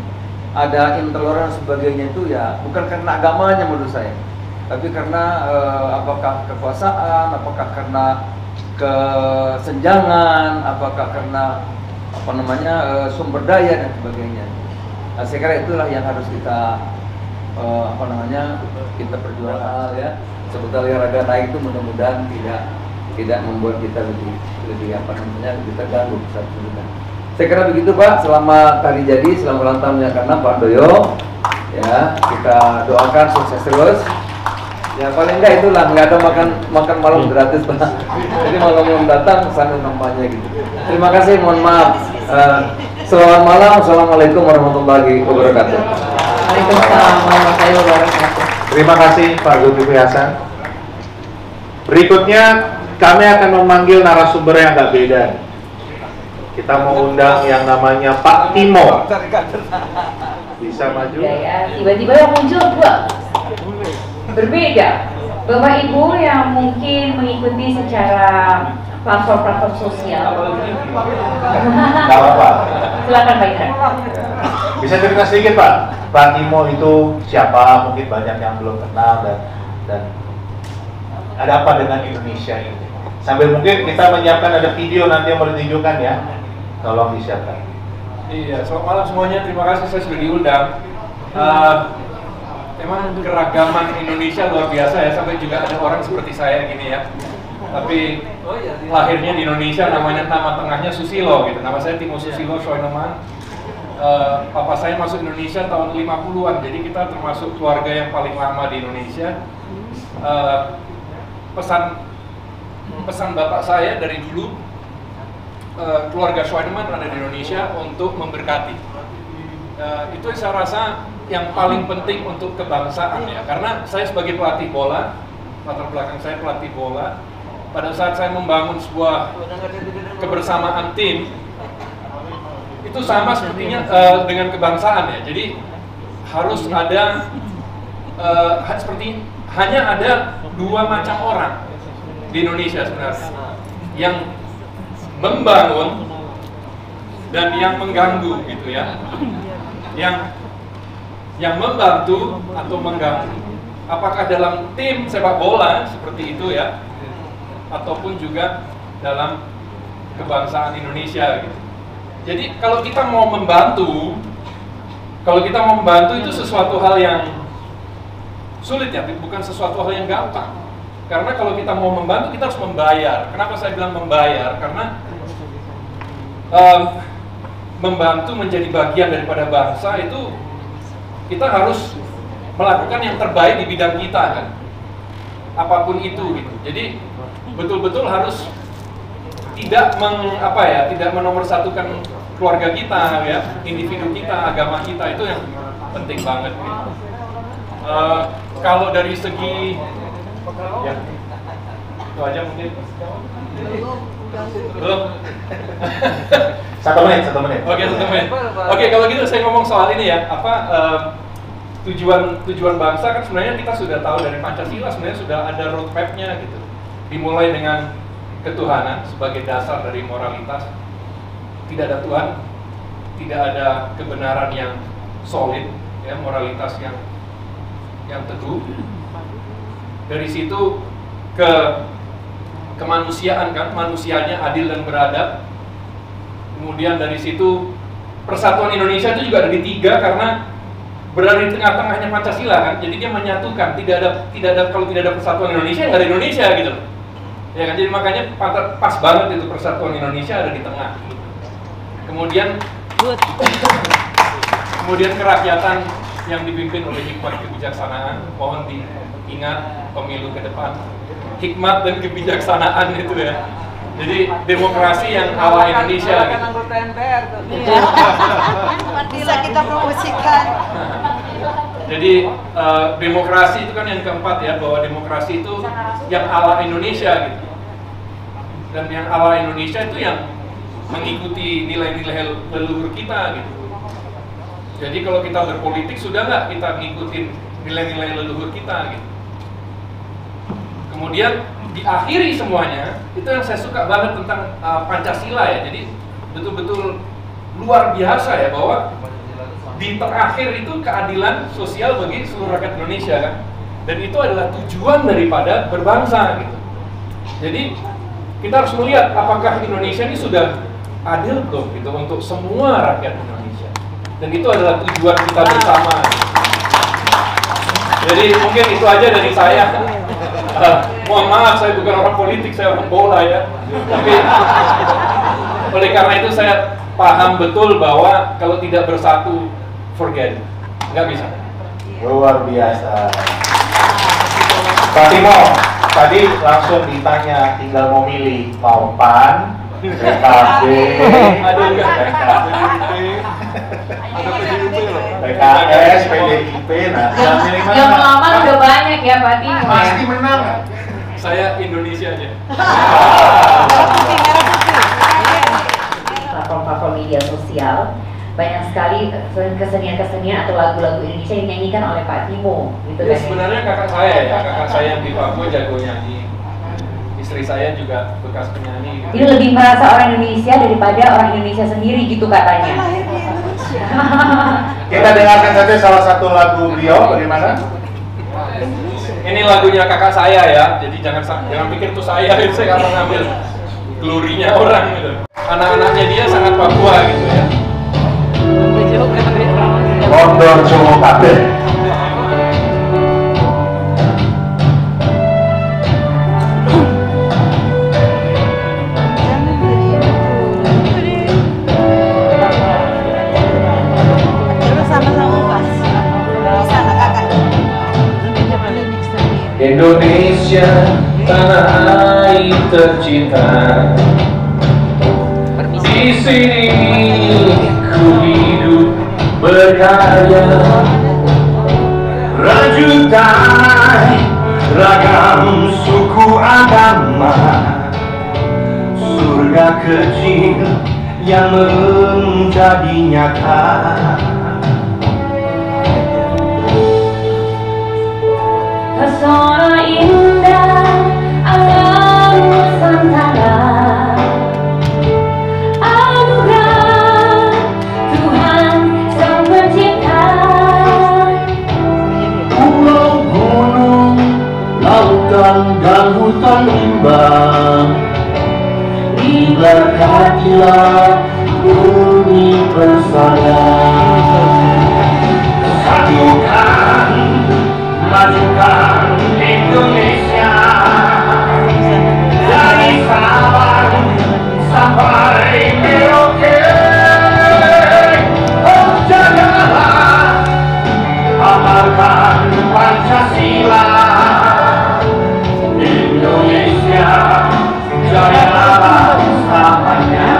ada intoleran sebagainya itu ya bukan karena agamanya menurut saya, tapi karena apakah kekuasaan, apakah karena kesenjangan, apakah karena apa namanya sumber daya dan sebagainya. Nah, saya kira itulah yang harus kita apa namanya kita perjuangkan ya. Sebetulnya harga naik itu mudah-mudahan tidak membuat kita lebih apa namanya lebih terganggu saat ini. Saya kira begitu Pak. Selamat hari jadi, selamat ulang tahun yang ke-6 Pak Doyo. Ya, kita doakan sukses terus. Ya paling enggak itulah, nggak ada makan malam gratis Pak. Jadi malam datang sambil kampanye gitu. Terima kasih, mohon maaf. Selamat malam, assalamualaikum warahmatullahi wabarakatuh. Waalaikumsalam warahmatullahi wabarakatuh. Terima kasih Pak Zulkifli Hasan. Berikutnya kami akan memanggil narasumber yang agak beda. Kita mau undang yang namanya Pak Timo. Bisa maju? Ya, tiba-tiba yang muncul dua berbeda. Bapak Ibu yang mungkin mengikuti secara platform-platform sosial. Gak apa-apa. Silakan Pak Indra. Bisa cerita sedikit Pak, Pak Timo itu siapa? Mungkin banyak yang belum kenal dan ada apa dengan Indonesia ini? Sambil mungkin kita menyiapkan ada video nanti yang mau ditunjukkan ya. Tolong disiapkan. Iya, selamat malam semuanya. Terima kasih saya sudah diundang. Emang keragaman Indonesia luar biasa ya, sampai juga ada orang seperti saya gini ya. Tapi lahirnya di Indonesia, nama tengahnya Susilo gitu. Nama saya Timo Susilo Soinoman. Papa saya masuk Indonesia tahun 50-an, jadi kita termasuk keluarga yang paling lama di Indonesia. Pesan bapak saya dari dulu, keluarga Soinoman ada di Indonesia untuk memberkati. Itu saya rasa yang paling penting untuk kebangsaan ya, karena saya sebagai pelatih bola, latar belakang saya pelatih bola. Pada saat saya membangun sebuah kebersamaan tim, itu sama sepertinya dengan kebangsaan ya. Jadi harus ada seperti hanya ada dua macam orang di Indonesia sebenarnya, yang membangun dan yang mengganggu gitu ya. Yang membantu atau mengganggu, apakah dalam tim sepak bola seperti itu ya, ataupun juga dalam kebangsaan Indonesia gitu. Jadi kalau kita mau membantu itu sesuatu hal yang sulit ya, bukan sesuatu hal yang gampang. Karena kalau kita mau membantu kita harus membayar. Kenapa saya bilang membayar? Karena membantu menjadi bagian daripada bangsa itu kita harus melakukan yang terbaik di bidang kita kan, apapun itu gitu. Jadi betul-betul harus tidak menomorsatukan keluarga kita ya, individu kita, agama kita, itu yang penting banget gitu. Kalau dari segi ya itu aja mungkin. Belum? 1 menit. Oke, 1 menit. Oke, kalau gitu saya ngomong soal ini ya, tujuan bangsa kan sebenarnya kita sudah tahu dari Pancasila, sebenarnya sudah ada roadmap-nya gitu. Dimulai dengan ketuhanan sebagai dasar dari moralitas. Tidak ada Tuhan, tidak ada kebenaran yang solid, ya, moralitas yang teguh. Dari situ ke kemanusiaan kan, manusianya adil dan beradab. Kemudian dari situ persatuan Indonesia itu juga ada di 3 karena berada di tengah-tengahnya Pancasila kan, jadi dia menyatukan. Tidak ada kalau tidak ada persatuan Indonesia, nggak ada Indonesia gitu, ya kan. Jadi makanya pas banget itu persatuan Indonesia ada di tengah. Kemudian kerakyatan yang dipimpin oleh hikmat kebijaksanaan. Mohon diingat pemilu ke depan, hikmat dan kebijaksanaan itu ya. Jadi demokrasi yang ala Indonesia gitu. Anggota MPR tuh. Bisa kita promosikan. Jadi demokrasi itu kan yang keempat ya, bahwa demokrasi itu yang ala Indonesia gitu. Dan yang ala Indonesia itu yang mengikuti nilai-nilai leluhur kita gitu. Jadi kalau kita berpolitik sudah nggak kita ngikutin nilai-nilai leluhur kita gitu. Kemudian diakhiri semuanya, itu yang saya suka banget tentang Pancasila ya. Jadi betul-betul luar biasa ya, bahwa di terakhir itu keadilan sosial bagi seluruh rakyat Indonesia kan. Dan itu adalah tujuan daripada berbangsa gitu. Jadi kita harus melihat apakah Indonesia ini sudah adil belum gitu untuk semua rakyat Indonesia. Dan itu adalah tujuan kita bersama. Jadi mungkin itu aja dari saya. Mohon maaf, saya bukan orang politik, saya orang bola ya. Tapi oleh karena itu saya paham betul bahwa kalau tidak bersatu, forget, nggak bisa. Luar biasa. Pak Timo, tadi langsung ditanya, tinggal mau milih mau PAN, PKB, PKS, PDIP, nah yang milih mana? Yang melamar udah banyak ya Pak Timo. Pasti menang. Saya Indonesia aja. Platform-platform media sosial banyak sekali kesenian-kesenian atau lagu-lagu Indonesia yang dinyanyikan oleh Pak Timo gitu Ya, kan. sebenarnya kakak saya ya, kakak saya yang di Papua jago nyanyi. Istri saya juga bekas penyanyi gitu. Dia lebih merasa orang Indonesia daripada orang Indonesia sendiri gitu katanya. Kita dengarkan saja salah satu lagu beliau, bagaimana? Ini lagunya kakak saya ya, jadi jangan pikir tuh saya nggak mau ngambil glorinya orang gitu. Anak-anaknya dia sangat Papua gitu ya. Mondor Jowo kabeh. Indonesia, tanah air tercinta. Di sini ku hidup berkarya, rajutan ragam suku agama, surga kecil yang menjadi nyata. Pesona indah alam Nusantara, anugerah Tuhan Sang Pencipta. Pulau, gunung, lautan, dan hutan limbah, diberkatilah bumi bersama. Satukan, majukan Indonesia dari Sabang sampai Merauke. Oh, jagalah, amalkan Pancasila. Indonesia jaya selamanya.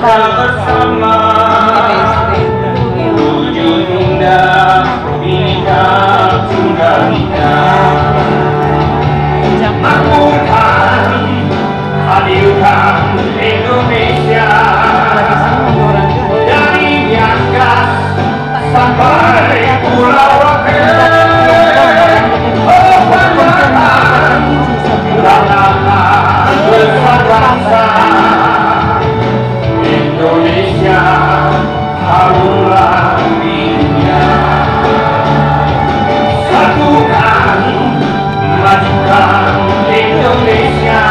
Bersama wujud indah Bhinneka Tunggal Ika, makmurkan, hadirkan Indonesia dari Niagas sampai Pulau Rote. Oh, banggakan ranah besar bangsa Indonesia, harumlah dunia. Satukan, majukan Indonesia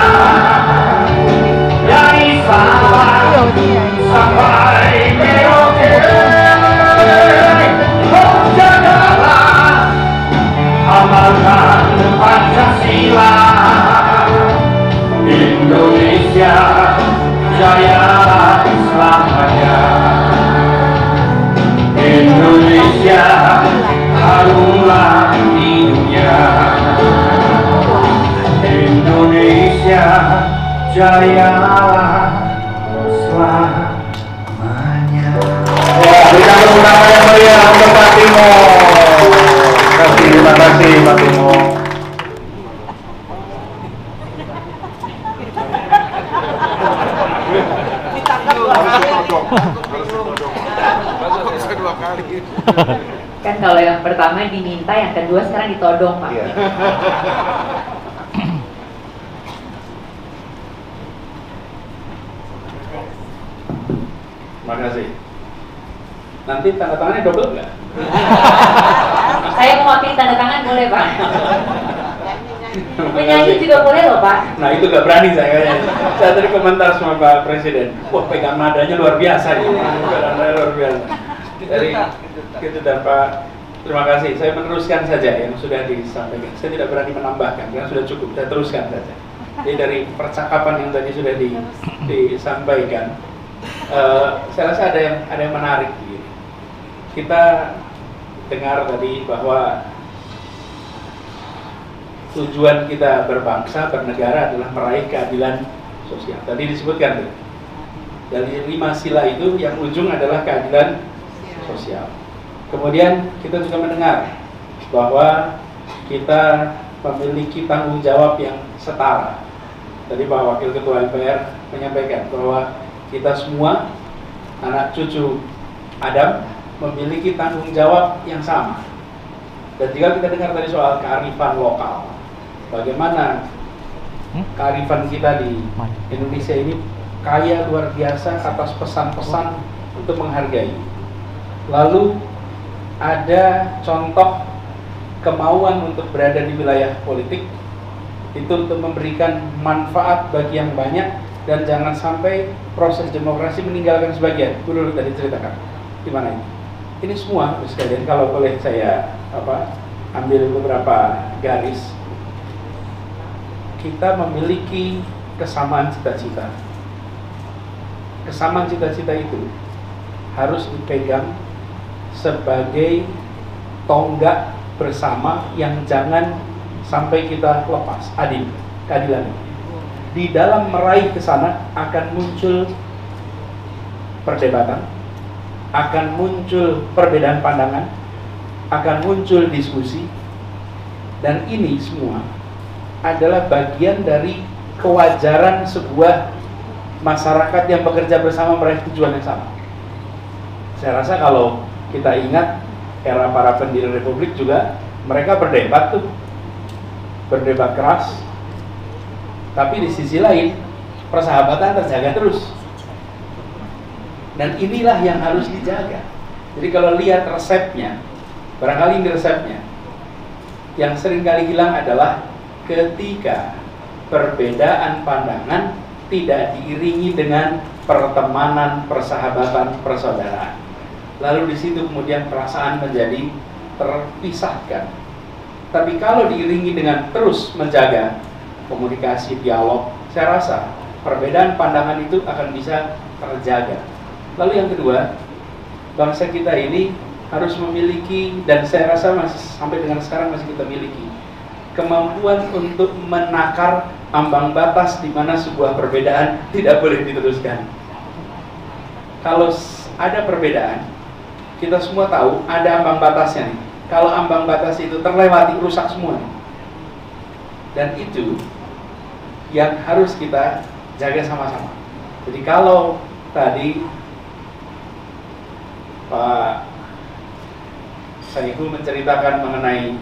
dari Sabang sampai Merauke. Oh, jagalah, amalkan Pancasila. Indonesia jaya selamanya. Indonesia harumlah di dunia. Indonesia jaya selamanya. tepuk tangan yang meriah untuk Pak Timo. Terima kasih Pak Timo. Kan kalau yang pertama diminta, yang kedua sekarang ditodong, Pak. Iya. Terima kasih. Nanti tanda tangannya double nggak? Saya mewakili tanda tangan boleh, Pak. Menyanyi juga boleh loh, Pak. Nah itu nggak berani saya kayaknya. Saya tadi komentar sama Pak Presiden. Wah pegang nadanya luar biasa nih. Pegang nadanya luar biasa. Dari gitu dan Pak, terima kasih. Saya meneruskan saja yang sudah disampaikan. Saya tidak berani menambahkan karena sudah cukup. Saya teruskan saja. Jadi dari percakapan yang tadi sudah disampaikan, saya rasa ada yang menarik. Kita dengar tadi bahwa tujuan kita berbangsa, bernegara adalah meraih keadilan sosial. Tadi disebutkan tuh, dari 5 sila itu yang ujung adalah keadilan sosial. Kemudian kita juga mendengar bahwa kita memiliki tanggung jawab yang setara. Tadi Pak Wakil Ketua MPR menyampaikan bahwa kita semua anak cucu Adam memiliki tanggung jawab yang sama. Dan jika kita dengar tadi soal kearifan lokal, bagaimana kearifan kita di Indonesia ini kaya luar biasa atas pesan-pesan untuk menghargai. Lalu ada contoh kemauan untuk berada di wilayah politik itu untuk memberikan manfaat bagi yang banyak dan jangan sampai proses demokrasi meninggalkan sebagian. Dulu tadi ceritakan di mana ini? Ini semua sekalian kalau boleh saya ambil beberapa garis. Kita memiliki kesamaan cita-cita. Kesamaan cita-cita itu harus dipegang sebagai tonggak bersama yang jangan sampai kita lepas. Keadilan. Di dalam meraih ke sana akan muncul perdebatan, akan muncul perbedaan pandangan, akan muncul diskusi, dan ini semua adalah bagian dari kewajaran sebuah masyarakat yang bekerja bersama meraih tujuan yang sama. Saya rasa kalau kita ingat era para pendiri Republik juga mereka berdebat tuh, berdebat keras, tapi di sisi lain persahabatan terjaga terus. Dan inilah yang harus dijaga. Jadi kalau lihat resepnya, barangkali ini resepnya, yang sering kali hilang adalah ketika perbedaan pandangan tidak diiringi dengan pertemanan, persahabatan, persaudaraan. Lalu di situ kemudian perasaan menjadi terpisahkan. Tapi kalau diiringi dengan terus menjaga komunikasi, dialog, saya rasa perbedaan pandangan itu akan bisa terjaga. Lalu yang kedua, bangsa kita ini harus memiliki, dan saya rasa masih sampai dengan sekarang masih kita miliki, kemampuan untuk menakar ambang batas di mana sebuah perbedaan tidak boleh diteruskan. Kalau ada perbedaan, kita semua tahu ada ambang batasnya nih. Kalau ambang batas itu terlewati, rusak semua nih. Dan itu yang harus kita jaga sama-sama. Jadi kalau tadi Pak Saihu menceritakan mengenai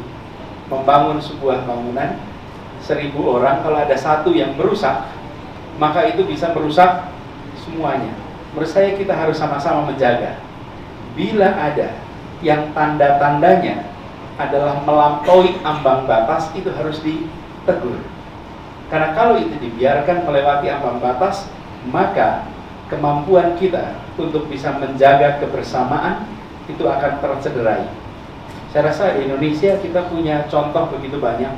membangun sebuah bangunan 1000 orang, kalau ada satu yang merusak, maka itu bisa merusak semuanya. Menurut saya kita harus sama-sama menjaga. Bila ada yang tanda-tandanya adalah melampaui ambang batas, itu harus ditegur. Karena kalau itu dibiarkan melewati ambang batas, maka kemampuan kita untuk bisa menjaga kebersamaan itu akan tercederai. Saya rasa di Indonesia kita punya contoh begitu banyak.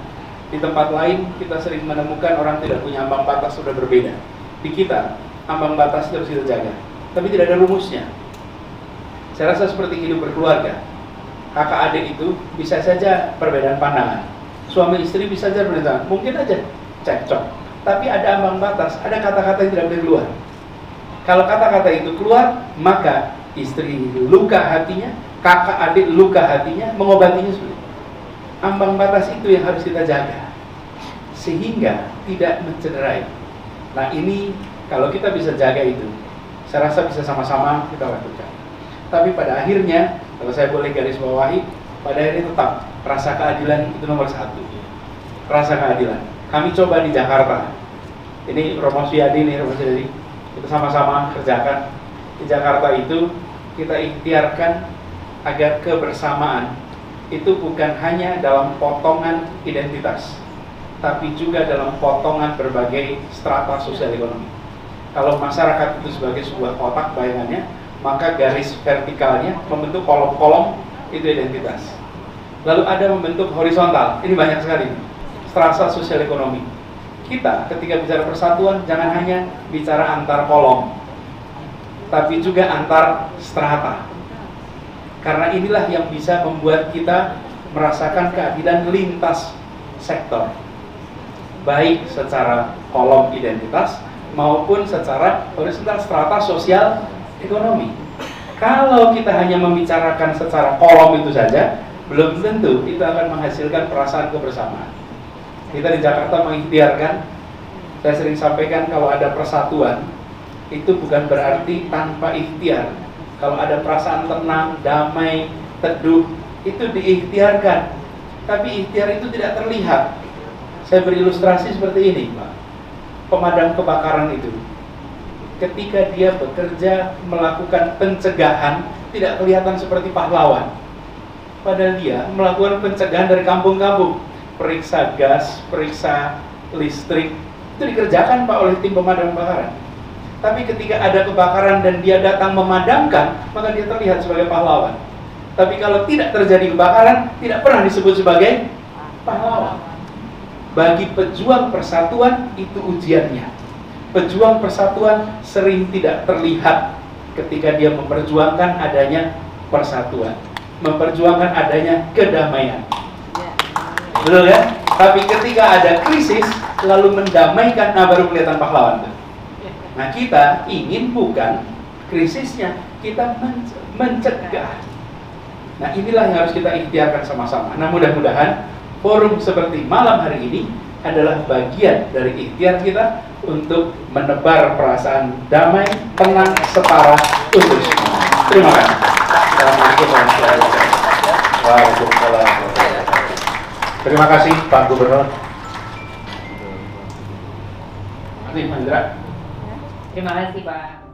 Di tempat lain kita sering menemukan orang tidak punya ambang batas, sudah berbeda. Di kita ambang batas harus kita jaga, tapi tidak ada rumusnya. Saya rasa seperti hidup berkeluarga. Kakak adik itu bisa saja perbedaan pandangan. Suami istri bisa saja berbeda, mungkin aja cekcok. Tapi ada ambang batas, ada kata-kata yang tidak boleh keluar. Kalau kata-kata itu keluar, maka istri luka hatinya, kakak adik luka hatinya, mengobatinya sulit. Ambang batas itu yang harus kita jaga sehingga tidak mencederai. Nah ini kalau kita bisa jaga itu, saya rasa bisa sama-sama kita lakukan. Tapi pada akhirnya, kalau saya boleh garis bawahi, pada akhirnya tetap rasa keadilan itu nomor satu. Rasa keadilan. Kami coba di Jakarta. Ini Romo Suyadi nih, Romo Suyadi. Kita sama-sama kerjakan. Di Jakarta itu kita ikhtiarkan agar kebersamaan itu bukan hanya dalam potongan identitas, tapi juga dalam potongan berbagai strata sosial ekonomi. Kalau masyarakat itu sebagai sebuah kotak bayangannya, maka garis vertikalnya membentuk kolom-kolom itu identitas. Lalu ada membentuk horizontal, ini banyak sekali, strata sosial ekonomi. Kita ketika bicara persatuan jangan hanya bicara antar kolom, tapi juga antar strata. Karena inilah yang bisa membuat kita merasakan keadilan lintas sektor, baik secara kolom identitas maupun secara horizontal strata sosial ekonomi. Kalau kita hanya membicarakan secara kolom itu saja, belum tentu itu akan menghasilkan perasaan kebersamaan. Kita di Jakarta mengikhtiarkan, saya sering sampaikan kalau ada persatuan, itu bukan berarti tanpa ikhtiar. Kalau ada perasaan tenang, damai, teduh, itu diikhtiarkan. Tapi ikhtiar itu tidak terlihat. Saya berilustrasi seperti ini, Pak. Pemadam kebakaran itu, ketika dia bekerja melakukan pencegahan, tidak kelihatan seperti pahlawan. Padahal dia melakukan pencegahan dari kampung-kampung. Periksa gas, periksa listrik, itu dikerjakan Pak oleh tim pemadam kebakaran. Tapi ketika ada kebakaran dan dia datang memadamkan, maka dia terlihat sebagai pahlawan. Tapi kalau tidak terjadi kebakaran, tidak pernah disebut sebagai pahlawan. Bagi pejuang persatuan, itu ujiannya. Pejuang persatuan sering tidak terlihat ketika dia memperjuangkan adanya persatuan, memperjuangkan adanya kedamaian. Betul kan? Tapi ketika ada krisis, lalu mendamaikan, nah baru kelihatan pahlawan. Nah kita ingin bukan krisisnya, kita mencegah. Nah inilah yang harus kita ikhtiarkan sama-sama. Nah mudah-mudahan forum seperti malam hari ini adalah bagian dari ikhtiar kita untuk menebar perasaan damai, tenang, setara untuk semua. Terima kasih. Assalamualaikum warahmatullahi wabarakatuh. Waalaikumsalam. Terima kasih Pak Gubernur. Terima kasih Pak Indra. Terima kasih Pak.